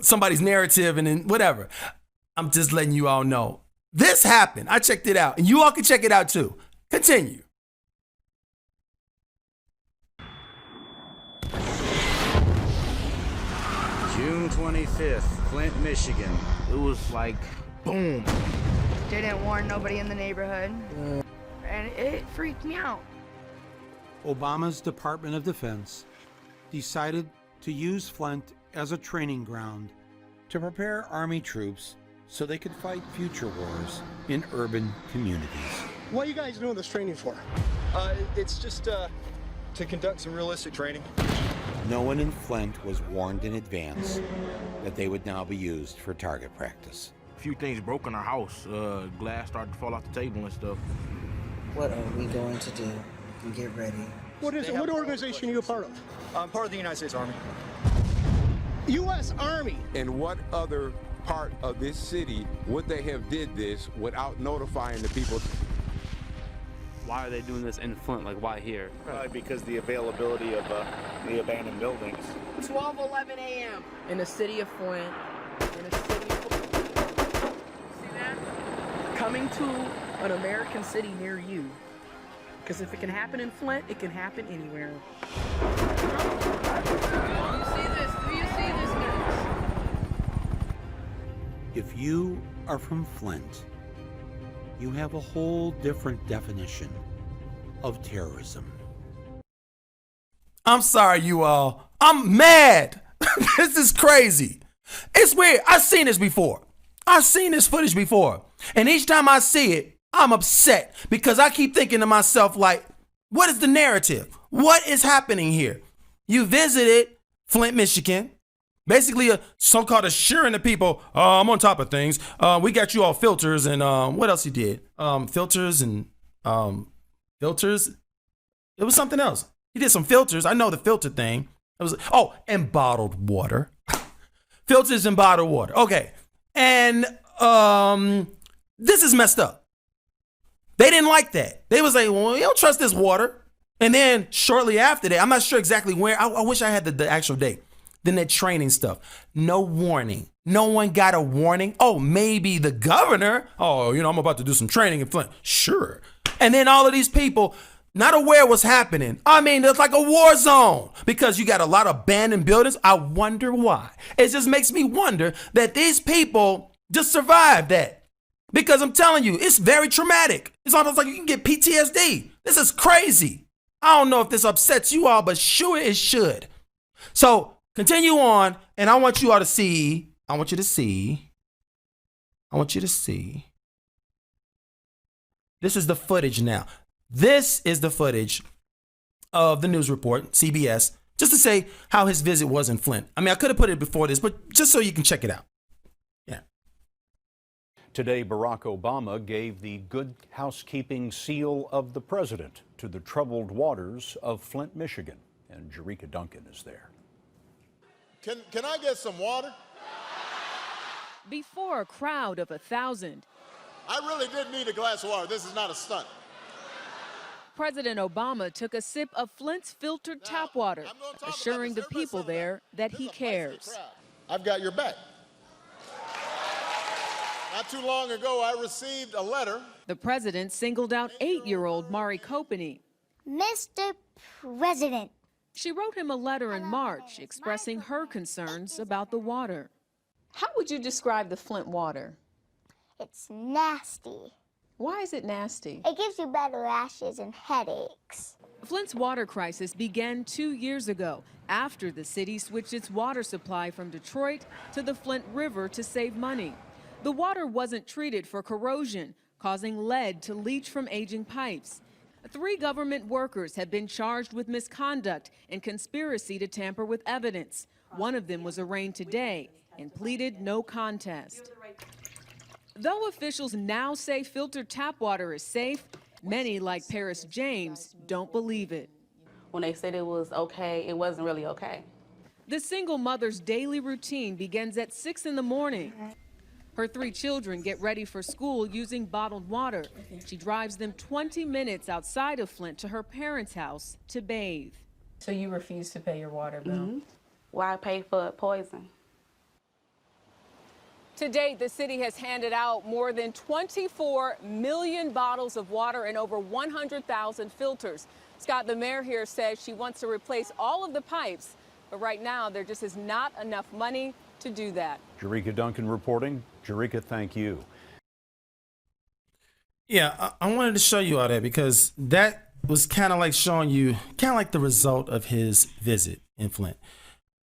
somebody's narrative and then whatever. I'm just letting you all know. This happened. I checked it out. And you all can check it out too. Continue. June 25th, Flint, Michigan. It was like, boom. Didn't warn nobody in the neighborhood. And it freaked me out. Obama's Department of Defense decided to use Flint as a training ground to prepare Army troops so they could fight future wars in urban communities. What are you guys doing this training for? It's just to conduct some realistic training. No one in Flint was warned in advance that they would now be used for target practice. A few things broke in our house. Glass started to fall off the table and stuff. What are we going to do? Get ready. What organization are you a part of? I'm part of the United States Army. U.S. Army. In what other part of this city would they have did this without notifying the people? Why are they doing this in Flint? Like, why here? Probably because the availability of the abandoned buildings. 12:11 a.m. in the city of Flint. See that? Coming to an American city near you. Because if it can happen in Flint, it can happen anywhere. Do you see this news? If you are from Flint, you have a whole different definition of terrorism. I'm sorry, you all. I'm mad. This is crazy. It's weird. I've seen this before. I've seen this footage before. And each time I see it, I'm upset because I keep thinking to myself, like, what is the narrative? What is happening here? You visited Flint, Michigan, basically so-called assuring the people, I'm on top of things. We got you all filters and what else he did? Filters. It was something else. He did some filters. I know the filter thing. It was, and bottled water. Filters and bottled water. Okay. And this is messed up. They didn't like that. They was like, well, you don't trust this water. And then shortly after that, I'm not sure exactly where. I wish I had the actual date. Then that training stuff. No warning. No one got a warning. Oh, maybe the governor. Oh, I'm about to do some training in Flint. Sure. And then all of these people not aware what's happening. I mean, it's like a war zone because you got a lot of abandoned buildings. I wonder why. It just makes me wonder that these people just survived that. Because I'm telling you, it's very traumatic. It's almost like you can get PTSD. This is crazy. I don't know if this upsets you all, but sure it should. So continue on, and I want you all to see. I want you to see. This is the footage now. This is the footage of the news report, CBS, just to say how his visit was in Flint. I mean, I could have put it before this, but just so you can check it out. Today, Barack Obama gave the Good Housekeeping Seal of the President to the troubled waters of Flint, Michigan. And Jerika Duncan is there. Can I get some water? Before a crowd of 1,000. I really did need a glass of water. This is not a stunt. President Obama took a sip of Flint's filtered tap water, assuring the people there that he cares. I've got your back. Not too long ago, I received a letter. The president singled out 8-year-old Mari Kopeny. Mr. President. She wrote him a letter in March expressing her concerns about the water. How would you describe the Flint water? It's nasty. Why is it nasty? It gives you bad rashes and headaches. Flint's water crisis began 2 years ago after the city switched its water supply from Detroit to the Flint River to save money. The water wasn't treated for corrosion, causing lead to leach from aging pipes. 3 government workers have been charged with misconduct and conspiracy to tamper with evidence. One of them was arraigned today and pleaded no contest. Though officials now say filtered tap water is safe, many, like Paris James, don't believe it. When they said it was okay, it wasn't really okay. The single mother's daily routine begins at 6 in the morning. Her 3 children get ready for school using bottled water. She drives them 20 minutes outside of Flint to her parents' house to bathe. So you refuse to pay your water bill? Mm-hmm. Why pay for poison? To date, the city has handed out more than 24 million bottles of water and over 100,000 filters. Scott, the mayor here, says she wants to replace all of the pipes, but right now there just is not enough money to do that. Jericka Duncan reporting. Jericka, thank you. Yeah, I wanted to show you all that because that was kind of like showing you kind of like the result of his visit in Flint.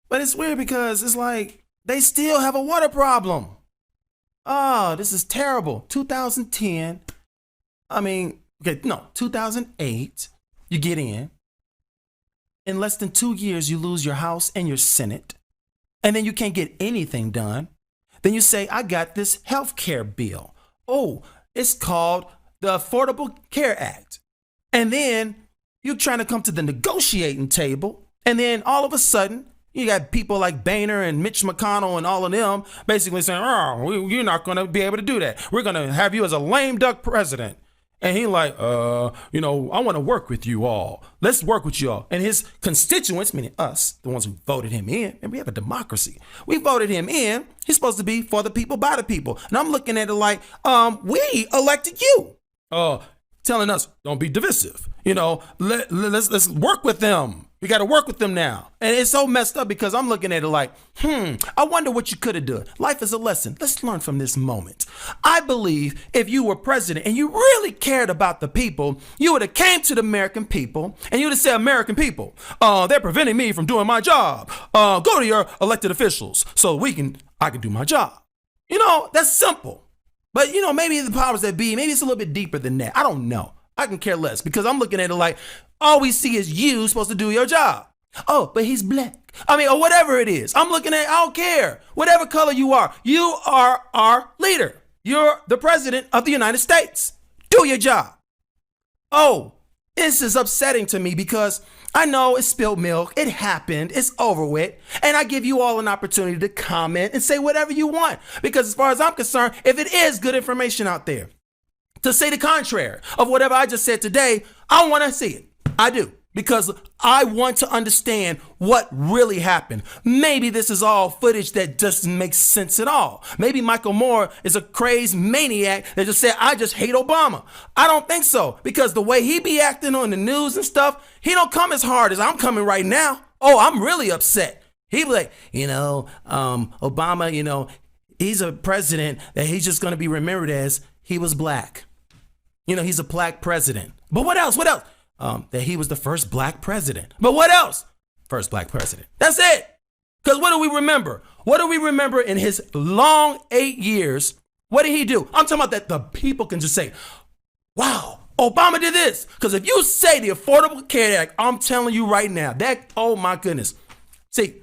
But it's weird because it's like they still have a water problem. Oh, this is terrible. 2010. I mean, okay, no, 2008. You get in. In less than 2 years, you lose your House and your Senate. And then you can't get anything done. Then you say, I got this health care bill. Oh, it's called the Affordable Care Act. And then you're trying to come to the negotiating table. And then all of a sudden, you got people like Boehner and Mitch McConnell and all of them basically saying, oh, you're not going to be able to do that. We're going to have you as a lame duck president. And he like, I want to work with you all. Let's work with you all. And his constituents, meaning us, the ones who voted him in, and we have a democracy. We voted him in. He's supposed to be for the people, by the people. And I'm looking at it like, we elected you. Telling us, don't be divisive. Let's work with them. We got to work with them now. And it's so messed up because I'm looking at it like, I wonder what you could have done. Life is a lesson. Let's learn from this moment. I believe if you were president and you really cared about the people, you would have came to the American people and you would have said, American people, they're preventing me from doing my job. Go to your elected officials so I can do my job. That's simple. But, maybe the powers that be, maybe it's a little bit deeper than that. I don't know. I can care less because I'm looking at it like, all we see is you supposed to do your job. Oh, but he's black. Or whatever it is. I'm looking at, I don't care. Whatever color you are our leader. You're the president of the United States. Do your job. Oh, this is upsetting to me because I know it's spilled milk. It happened. It's over with. And I give you all an opportunity to comment and say whatever you want. Because as far as I'm concerned, if it is good information out there, to say the contrary of whatever I just said today, I want to see it. I do. Because I want to understand what really happened. Maybe this is all footage that doesn't make sense at all. Maybe Michael Moore is a crazed maniac that just said, I just hate Obama. I don't think so. Because the way he be acting on the news and stuff, he don't come as hard as I'm coming right now. Oh, I'm really upset. He be like, Obama, he's a president that he's just going to be remembered as he was black. He's a black president. But what else? What else? That he was the first black president. But what else? First black president. That's it. Because what do we remember? What do we remember in his long 8 years? What did he do? I'm talking about that the people can just say, wow, Obama did this. Because if you say the Affordable Care Act, I'm telling you right now, oh my goodness. See,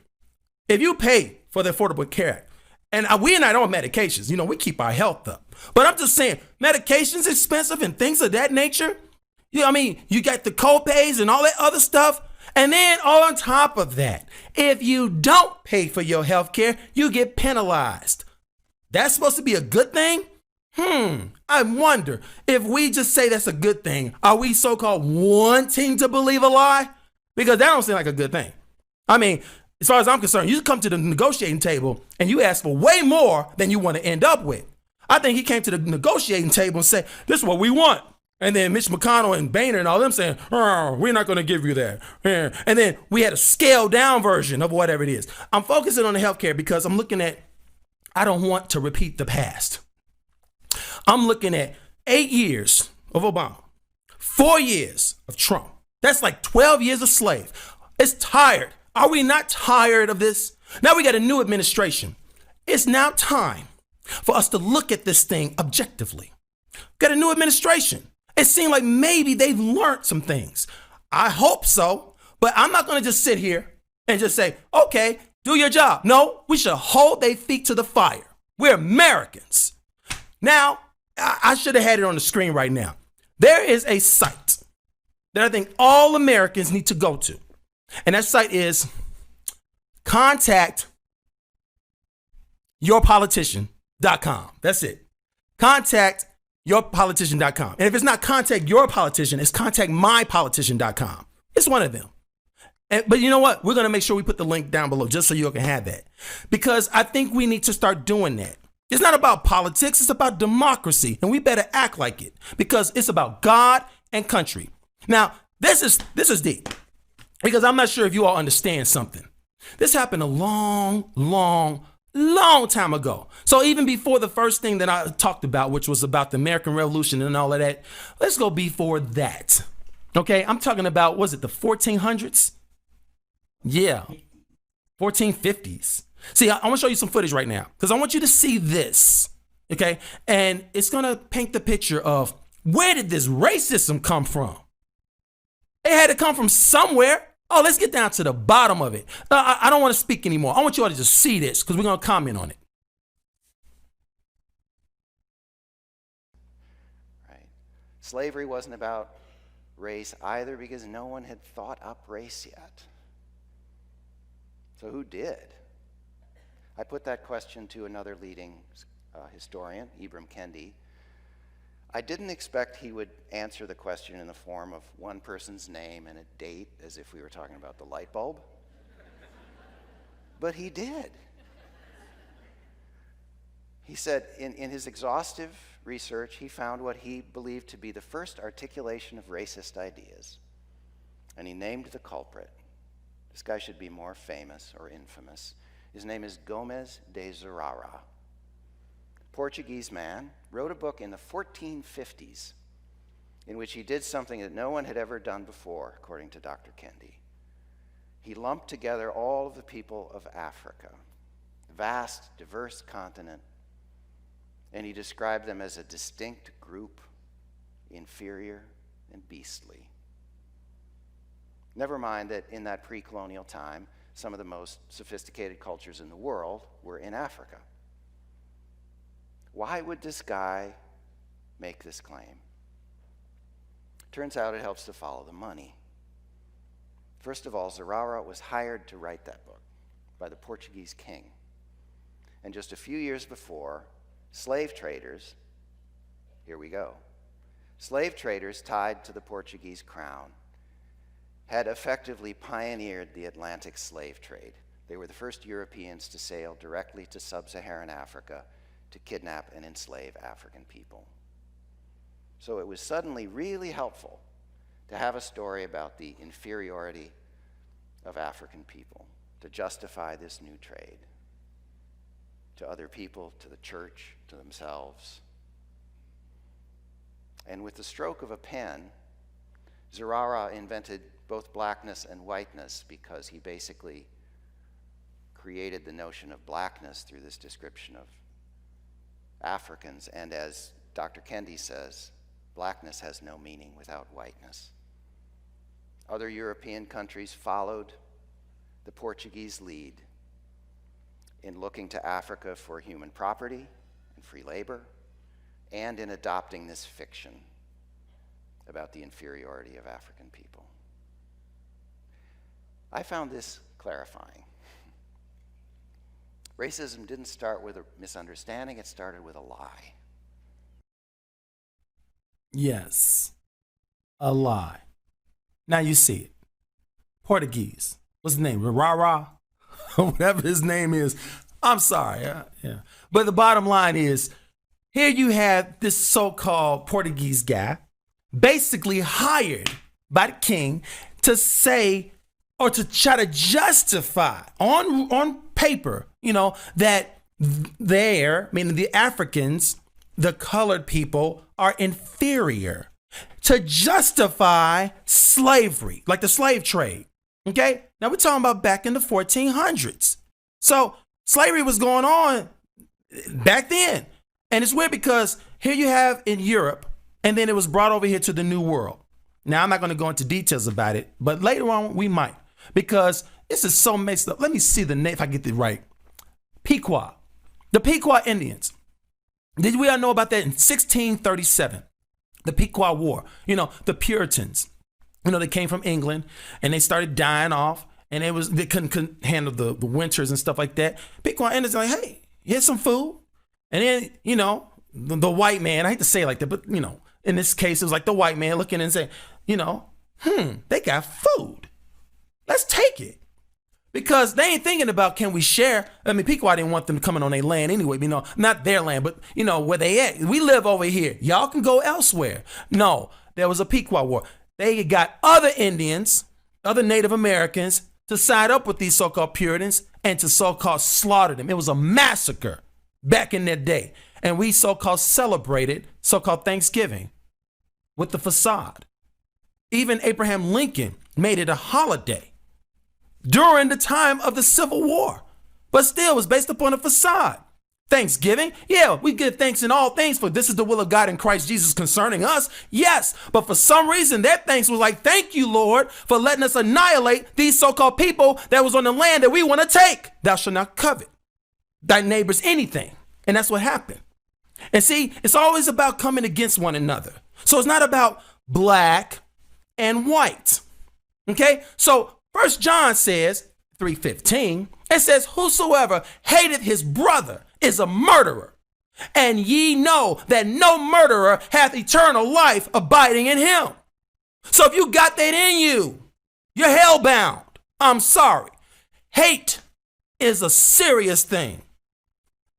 if you pay for the Affordable Care Act, and we're not on medications, we keep our health up. But I'm just saying, medications expensive and things of that nature. You got the co-pays and all that other stuff. And then on top of that, if you don't pay for your health care, you get penalized. That's supposed to be a good thing? I wonder if we just say that's a good thing, are we so-called wanting to believe a lie? Because that don't seem like a good thing. As far as I'm concerned, you come to the negotiating table and you ask for way more than you want to end up with. I think he came to the negotiating table and said, this is what we want. And then Mitch McConnell and Boehner and all them saying, we're not going to give you that. And then we had a scaled down version of whatever it is. I'm focusing on the healthcare because I'm looking at, I don't want to repeat the past. I'm looking at 8 years of Obama, 4 years of Trump. That's like 12 years of slave. It's tired. Are we not tired of this? Now we got a new administration. It's now time for us to look at this thing objectively. Got a new administration. It seemed like maybe they've learned some things. I hope so, but I'm not going to just sit here and just say, okay, do your job. No, we should hold their feet to the fire. We're Americans. Now, I should have had it on the screen right now. There is a site that I think all Americans need to go to. And that site is contactyourpolitician.com. That's it. Contactyourpolitician.com. And if it's not contact your politician, it's contactmypolitician.com. It's one of them. But you know what? We're going to make sure we put the link down below just so you can have that. Because I think we need to start doing that. It's not about politics. It's about democracy. And we better act like it because it's about God and country. Now, this is deep because I'm not sure if you all understand something. This happened a long time ago. So even before the first thing that I talked about, which was about the American Revolution and all of that, let's go before that. Okay, I'm talking about, was it the 1400s? Yeah, 1450s. See, I want to show you some footage right now because I want you to see this, okay? And it's going to paint the picture of where did this racism come from? It had to come from somewhere. Oh, let's get down to the bottom of it. I don't want to speak anymore. I want you all to just see this because we're going to comment on it. Right. Slavery wasn't about race either because no one had thought up race yet. So who did? I put that question to another leading historian, Ibram Kendi. I didn't expect he would answer the question in the form of one person's name and a date, as if we were talking about the light bulb. But he did. He said in his exhaustive research, he found what he believed to be the first articulation of racist ideas. And he named the culprit. This guy should be more famous or infamous. His name is Gomes de Zurara. Portuguese man, wrote a book in the 1450s in which he did something that no one had ever done before, according to Dr. Kendi. He lumped together all of the people of Africa, a vast, diverse continent, and he described them as a distinct group, inferior and beastly. Never mind that in that pre-colonial time, some of the most sophisticated cultures in the world were in Africa. Why would this guy make this claim? Turns out it helps to follow the money. First of all, Zurara was hired to write that book by the Portuguese king. And just a few years before, slave traders, here we go, slave traders tied to the Portuguese crown had effectively pioneered the Atlantic slave trade. They were the first Europeans to sail directly to sub-Saharan Africa to kidnap and enslave African people. So it was suddenly really helpful to have a story about the inferiority of African people, to justify this new trade to other people, to the church, to themselves. And with the stroke of a pen, Zurara invented both blackness and whiteness because he basically created the notion of blackness through this description of Africans. And as Dr. Kendi says, blackness has no meaning without whiteness. Other European countries followed the Portuguese lead in looking to Africa for human property and free labor, and in adopting this fiction about the inferiority of African people. I found this clarifying. Racism didn't start with a misunderstanding, it started with a lie. Yes, a lie. Now you see it. Portuguese. What's his name? Rara? Whatever his name is. I'm sorry. Yeah. But the bottom line is, here you have this so-called Portuguese guy basically hired by the king to say, or to try to justify on paper, that meaning the Africans, the colored people, are inferior, to justify slavery, like the slave trade. Okay? Now we're talking about back in the 1400s. So slavery was going on back then. And it's weird because here you have in Europe, And then it was brought over here to the New World. Now, I'm not going to go into details about it, but later on we might, because this is so messed up. Let me see the name, if I get it right. Pequot. The Pequot Indians. Did we all know about that in 1637? The Pequot War. You know, the Puritans. You know, they came from England and they started dying off, and they couldn't handle the winters and stuff like that. Pequot Indians are like, hey, here's some food. And then, you know, the white man, I hate to say it like that, but, you know, in this case, it was like the white man looking and saying, you know, they got food. Let's take it. Because they ain't thinking about, can we share? I mean, Pequot didn't want them coming on their land anyway, you know, not their land, but, you know, where they at. We live over here. Y'all can go elsewhere. No, there was a Pequot War. They got other Indians, other Native Americans to side up with these so-called Puritans and to so-called slaughter them. It was a massacre back in their day. And we so-called celebrated so-called Thanksgiving with the facade. Even Abraham Lincoln made it a holiday during the time of the Civil War, but still was based upon a facade. Thanksgiving, yeah, we give thanks in all things, for this is the will of God in Christ Jesus concerning us. Yes, but for some reason, that thanks was like, thank you, Lord, for letting us annihilate these so-called people that was on the land that we want to take. Thou shalt not covet thy neighbor's anything. And that's what happened. And see, it's always about coming against one another. So it's not about black and white. Okay, so 1 John says, 3:15, it says, whosoever hateth his brother is a murderer, and ye know that no murderer hath eternal life abiding in him. So if you got that in you, you're hellbound. I'm sorry. Hate is a serious thing.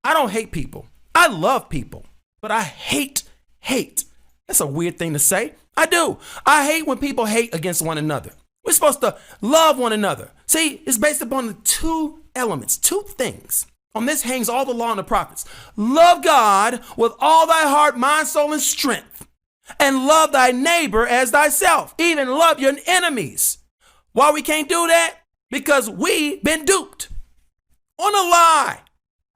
I don't hate people. I love people, but I hate hate. That's a weird thing to say. I do. I hate when people hate against one another. We're supposed to love one another. See, it's based upon the two elements, two things. On this hangs all the law and the prophets. Love God with all thy heart, mind, soul, and strength. And love thy neighbor as thyself. Even love your enemies. Why we can't do that? Because we been duped on a lie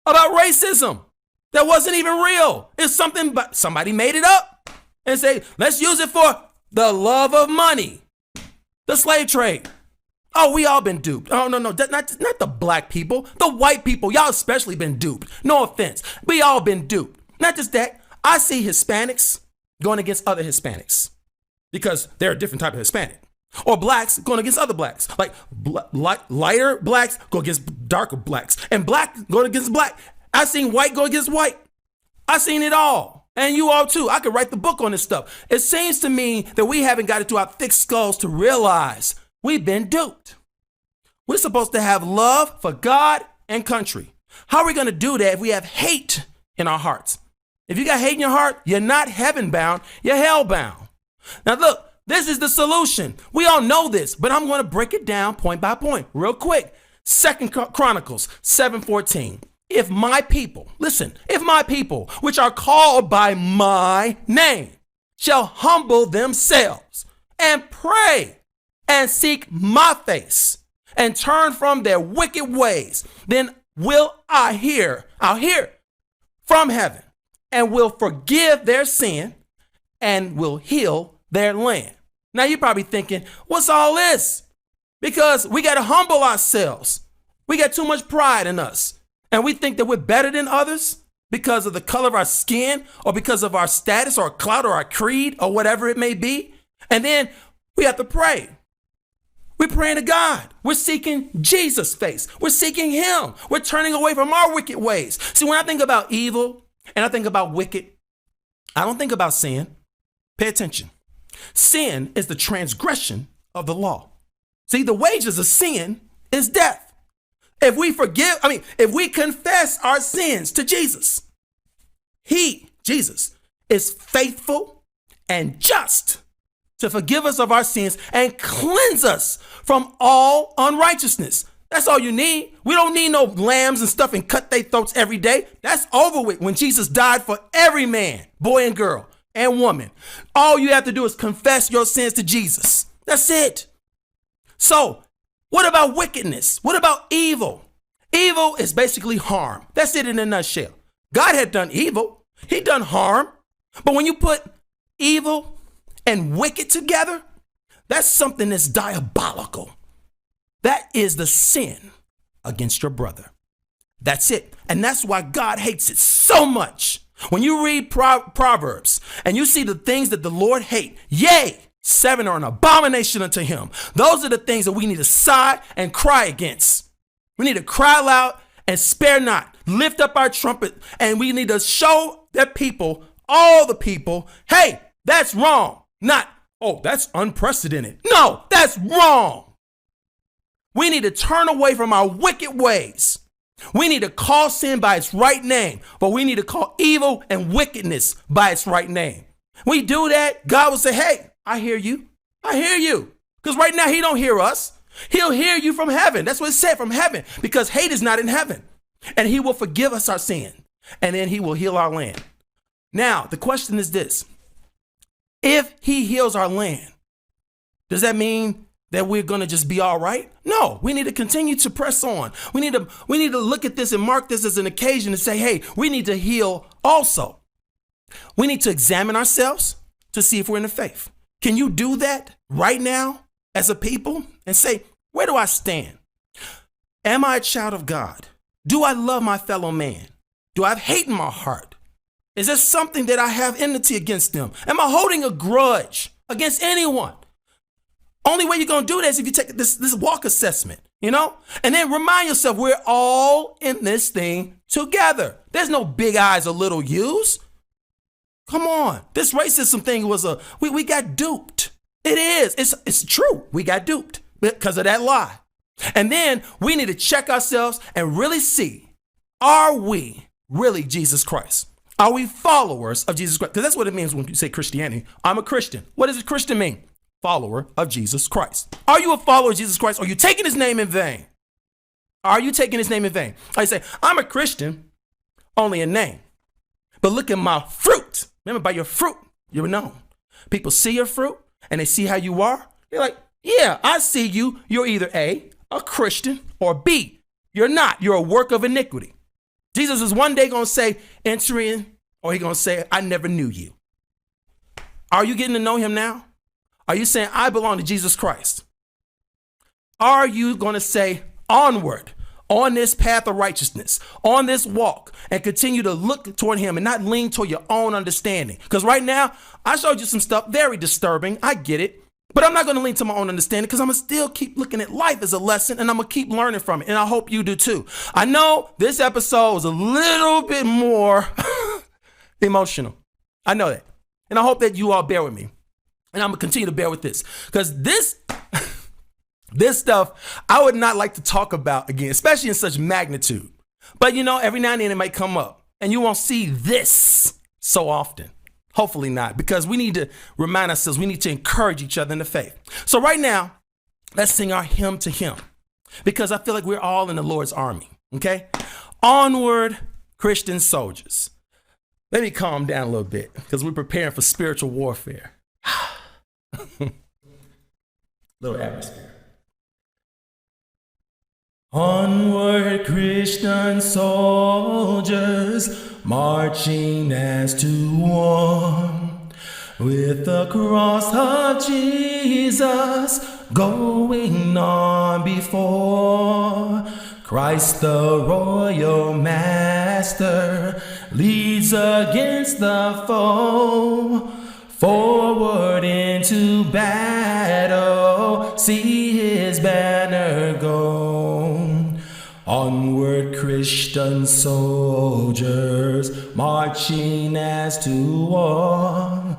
about racism that wasn't even real. It's something, but somebody made it up and say, let's use it for the love of money. The slave trade. Oh, we all been duped. Oh, no, not the black people, the white people. Y'all especially been duped. No offense. We all been duped. Not just that. I see Hispanics going against other Hispanics because they're a different type of Hispanic. Or blacks going against other blacks. Like lighter blacks go against darker blacks. And black going against black. I seen white go against white. I seen it all. And you all too. I could write the book on this stuff. It seems to me that we haven't got it to our thick skulls to realize we've been duped. We're supposed to have love for God and country. How are we going to do that if we have hate in our hearts? If you got hate in your heart, you're not heaven bound, you're hell bound. Now look, this is the solution. We all know this, but I'm going to break it down point by point real quick. 2 Chronicles 7:14. If my people, listen, if my people, which are called by my name, shall humble themselves and pray and seek my face and turn from their wicked ways, then will I'll hear from heaven and will forgive their sin and will heal their land. Now you're probably thinking, what's all this? Because we got to humble ourselves. We got too much pride in us. And we think that we're better than others because of the color of our skin or because of our status or clout or our creed or whatever it may be. And then we have to pray. We're praying to God. We're seeking Jesus' face. We're seeking him. We're turning away from our wicked ways. See, when I think about evil and I think about wicked, I don't think about sin. Pay attention. Sin is the transgression of the law. See, the wages of sin is death. If we confess our sins to Jesus, Jesus, is faithful and just to forgive us of our sins and cleanse us from all unrighteousness. That's all you need. We don't need no lambs and stuff and cut their throats every day. That's over with when Jesus died for every man, boy and girl and woman. All you have to do is confess your sins to Jesus. That's it. So, what about wickedness? What about evil? Evil is basically harm. That's it in a nutshell. God had done evil. He done harm. But when you put evil and wicked together, that's something that's diabolical. That is the sin against your brother. That's it. And that's why God hates it so much. When you read Proverbs and you see the things that the Lord hates, yea, 7 are an abomination unto him. Those are the things that we need to sigh and cry against. We need to cry loud and spare not. Lift up our trumpet, and we need to show that people, all the people, hey, that's wrong. Not, oh, that's unprecedented. No, that's wrong. We need to turn away from our wicked ways. We need to call sin by its right name, but we need to call evil and wickedness by its right name. We do that, God will say, hey, I hear you. I hear you. Because right now he don't hear us. He'll hear you from heaven. That's what it said, from heaven, because hate is not in heaven. And he will forgive us our sin, and then he will heal our land. Now, the question is this. If he heals our land, does that mean that we're going to just be all right? No, we need to continue to press on. We need to look at this and mark this as an occasion to say, hey, we need to heal also. We need to examine ourselves to see if we're in the faith. Can you do that right now as a people and say, where do I stand? Am I a child of God? Do I love my fellow man? Do I have hate in my heart? Is there something that I have enmity against them? Am I holding a grudge against anyone? Only way you're going to do that is if you take this walk assessment, and then remind yourself we're all in this thing together. There's no big eyes or little U's. Come on. This racism thing was we got duped. It is. It's true. We got duped because of that lie. And then we need to check ourselves and really see, are we really Jesus Christ? Are we followers of Jesus Christ? Because that's what it means when you say Christianity. I'm a Christian. What does a Christian mean? Follower of Jesus Christ. Are you a follower of Jesus Christ? Or are you taking his name in vain? Are you taking his name in vain? I say, I'm a Christian, only in name. But look at my fruit. Remember, by your fruit, you're known. People see your fruit and they see how you are. They're like, yeah, I see you. You're either A, Christian, or B, you're not. You're a work of iniquity. Jesus is one day going to say, enter in, or he's going to say, I never knew you. Are you getting to know him now? Are you saying, I belong to Jesus Christ? Are you going to say, onward, on this path of righteousness, on this walk, and continue to look toward him and not lean toward your own understanding? Because right now, I showed you some stuff very disturbing. I get it. But I'm not going to lean to my own understanding because I'm going to still keep looking at life as a lesson, and I'm going to keep learning from it. And I hope you do too. I know this episode was a little bit more emotional. I know that. And I hope that you all bear with me. And I'm going to continue to bear with this because this stuff I would not like to talk about again, especially in such magnitude. But every now and then it might come up and you won't see this so often. Hopefully not, because we need to remind ourselves, we need to encourage each other in the faith. So right now, let's sing our hymn to him because I feel like we're all in the Lord's army. Okay. Onward, Christian soldiers. Let me calm down a little bit because we're preparing for spiritual warfare. Little atmosphere. Onward, Christian soldiers, marching as to one, with the cross of Jesus going on before. Christ the royal master leads against the foe. Forward into battle, see his banner go. Onward, Christian soldiers, marching as to war,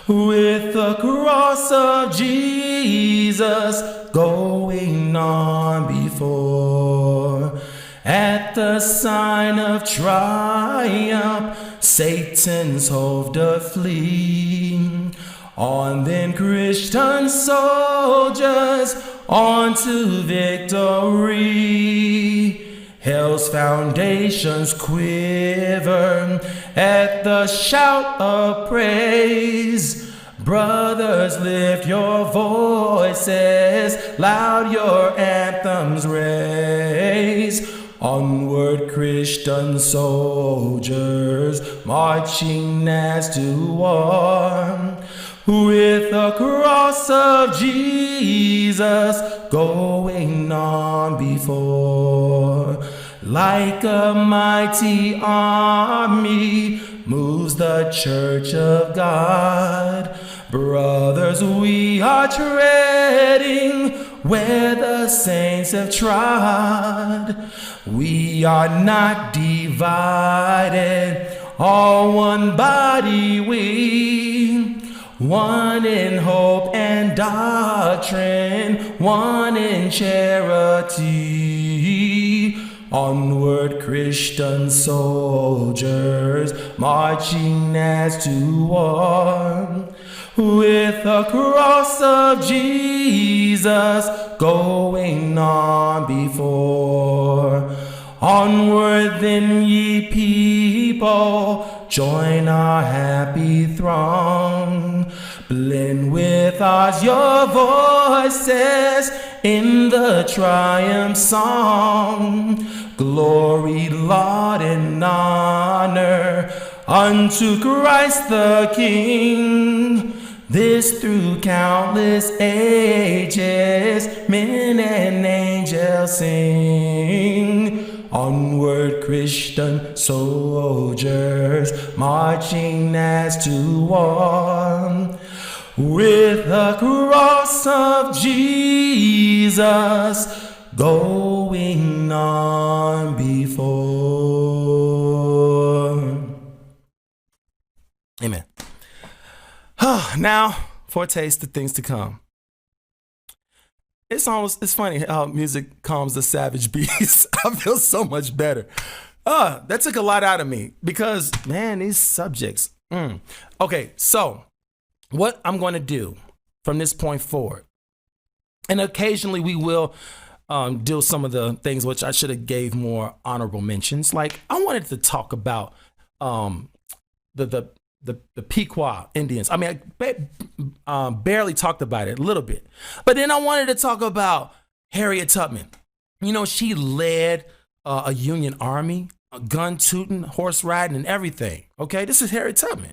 with the cross of Jesus going on before. At the sign of triumph, Satan's hope doth flee. On then, Christian soldiers, on to victory. Hell's foundations quiver at the shout of praise. Brothers, lift your voices, loud your anthems raise. Onward, Christian soldiers, marching as to war, with the cross of Jesus going on before. Like a mighty army moves the church of God. Brothers, we are treading where the saints have trod. We are not divided, all one body we. One in hope and doctrine, one in charity. Onward, Christian soldiers, marching as to war. With the cross of Jesus going on before. Onward then, ye people, join our happy throng. Blend with us your voices in the triumph song. Glory, laud, and honor unto Christ the King. This through countless ages, men and angels sing. Onward, Christian soldiers, marching as to war. With the cross of Jesus going on before. Amen. Now, for a taste of things to come. It's funny how music calms the savage beast. I feel so much better. That took a lot out of me because, man, these subjects. Okay, so what I'm going to do from this point forward, and occasionally we will do some of the things which I should have gave more honorable mentions. Like I wanted to talk about the Pequot Indians. I mean, I barely talked about it a little bit. But then I wanted to talk about Harriet Tubman. You know, she led a Union army, a gun tooting, horse riding, and everything. Okay, this is Harriet Tubman.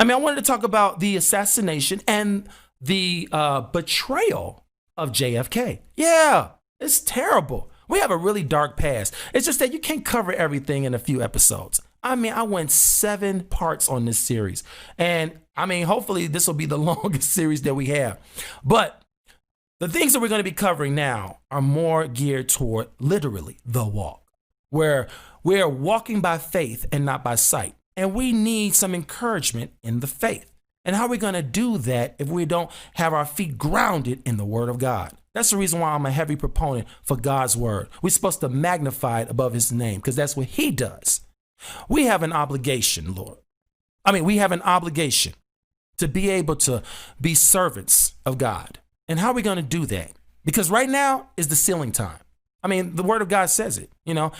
I mean, I wanted to talk about the assassination and the betrayal of JFK. Yeah, it's terrible. We have a really dark past. It's just that you can't cover everything in a few episodes. I mean, I went 7 parts on this series. And I mean, hopefully this will be the longest series that we have. But the things that we're going to be covering now are more geared toward literally the walk, where we're walking by faith and not by sight. And we need some encouragement in the faith. And how are we going to do that if we don't have our feet grounded in the word of God? That's the reason why I'm a heavy proponent for God's word. We're supposed to magnify it above his name because that's what he does. We have an obligation, Lord. We have an obligation to be able to be servants of God. And how are we going to do that? Because right now is the sealing time. I mean, the word of God says it, the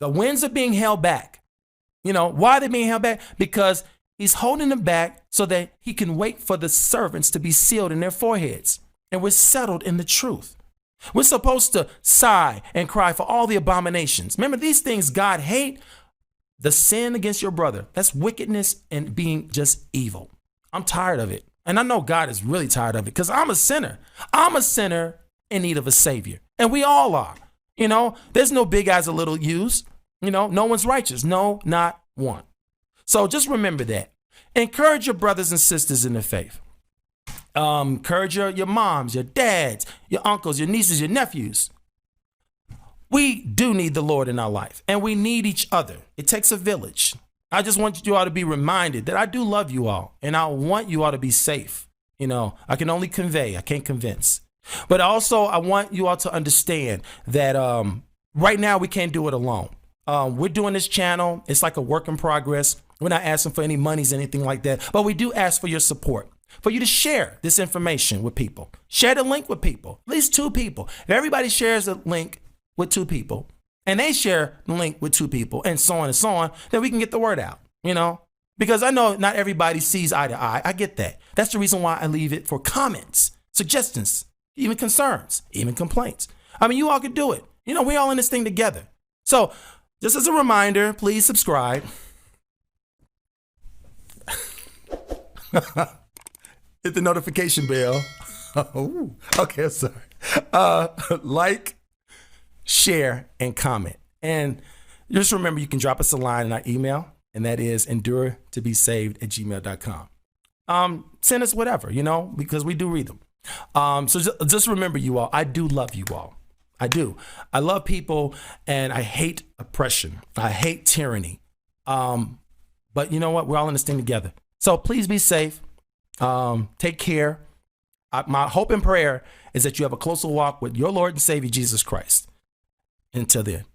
winds are being held back. Why are they being held back? Because he's holding them back so that he can wait for the servants to be sealed in their foreheads. And we're settled in the truth. We're supposed to sigh and cry for all the abominations. Remember, these things God hates. The sin against your brother, that's wickedness and being just evil. I'm tired of it. And I know God is really tired of it because I'm a sinner. I'm a sinner in need of a savior. And we all are. There's no big eyes or little U's. No one's righteous. No, not one. So just remember that. Encourage your brothers and sisters in the faith. Encourage your moms, your dads, your uncles, your nieces, your nephews. We do need the Lord in our life, and we need each other. It takes a village. I just want you all to be reminded that I do love you all, and I want you all to be safe. I can only convey, I can't convince. But also, I want you all to understand that right now we can't do it alone. We're doing this channel. It's like a work in progress. We're not asking for any monies, anything like that, but we do ask for your support, for you to share this information with people. Share the link with people, at least 2 people. If everybody shares the link with 2 people, and they share the link with 2 people, and so on, then we can get the word out, because I know not everybody sees eye to eye. I get that. That's the reason why I leave it for comments, suggestions, even concerns, even complaints. You all could do it. We're all in this thing together. So just as a reminder, please subscribe. Hit the notification bell. Ooh, okay, I'm sorry. Like, share, and comment. And just remember, you can drop us a line in our email, and that is enduretobesaved@gmail.com. Send us whatever, because we do read them. So just remember, you all, I do love you all. I do. I love people, and I hate oppression. I hate tyranny. But you know what? We're all in this thing together. So please be safe. Take care. My hope and prayer is that you have a closer walk with your Lord and Savior, Jesus Christ. Until then.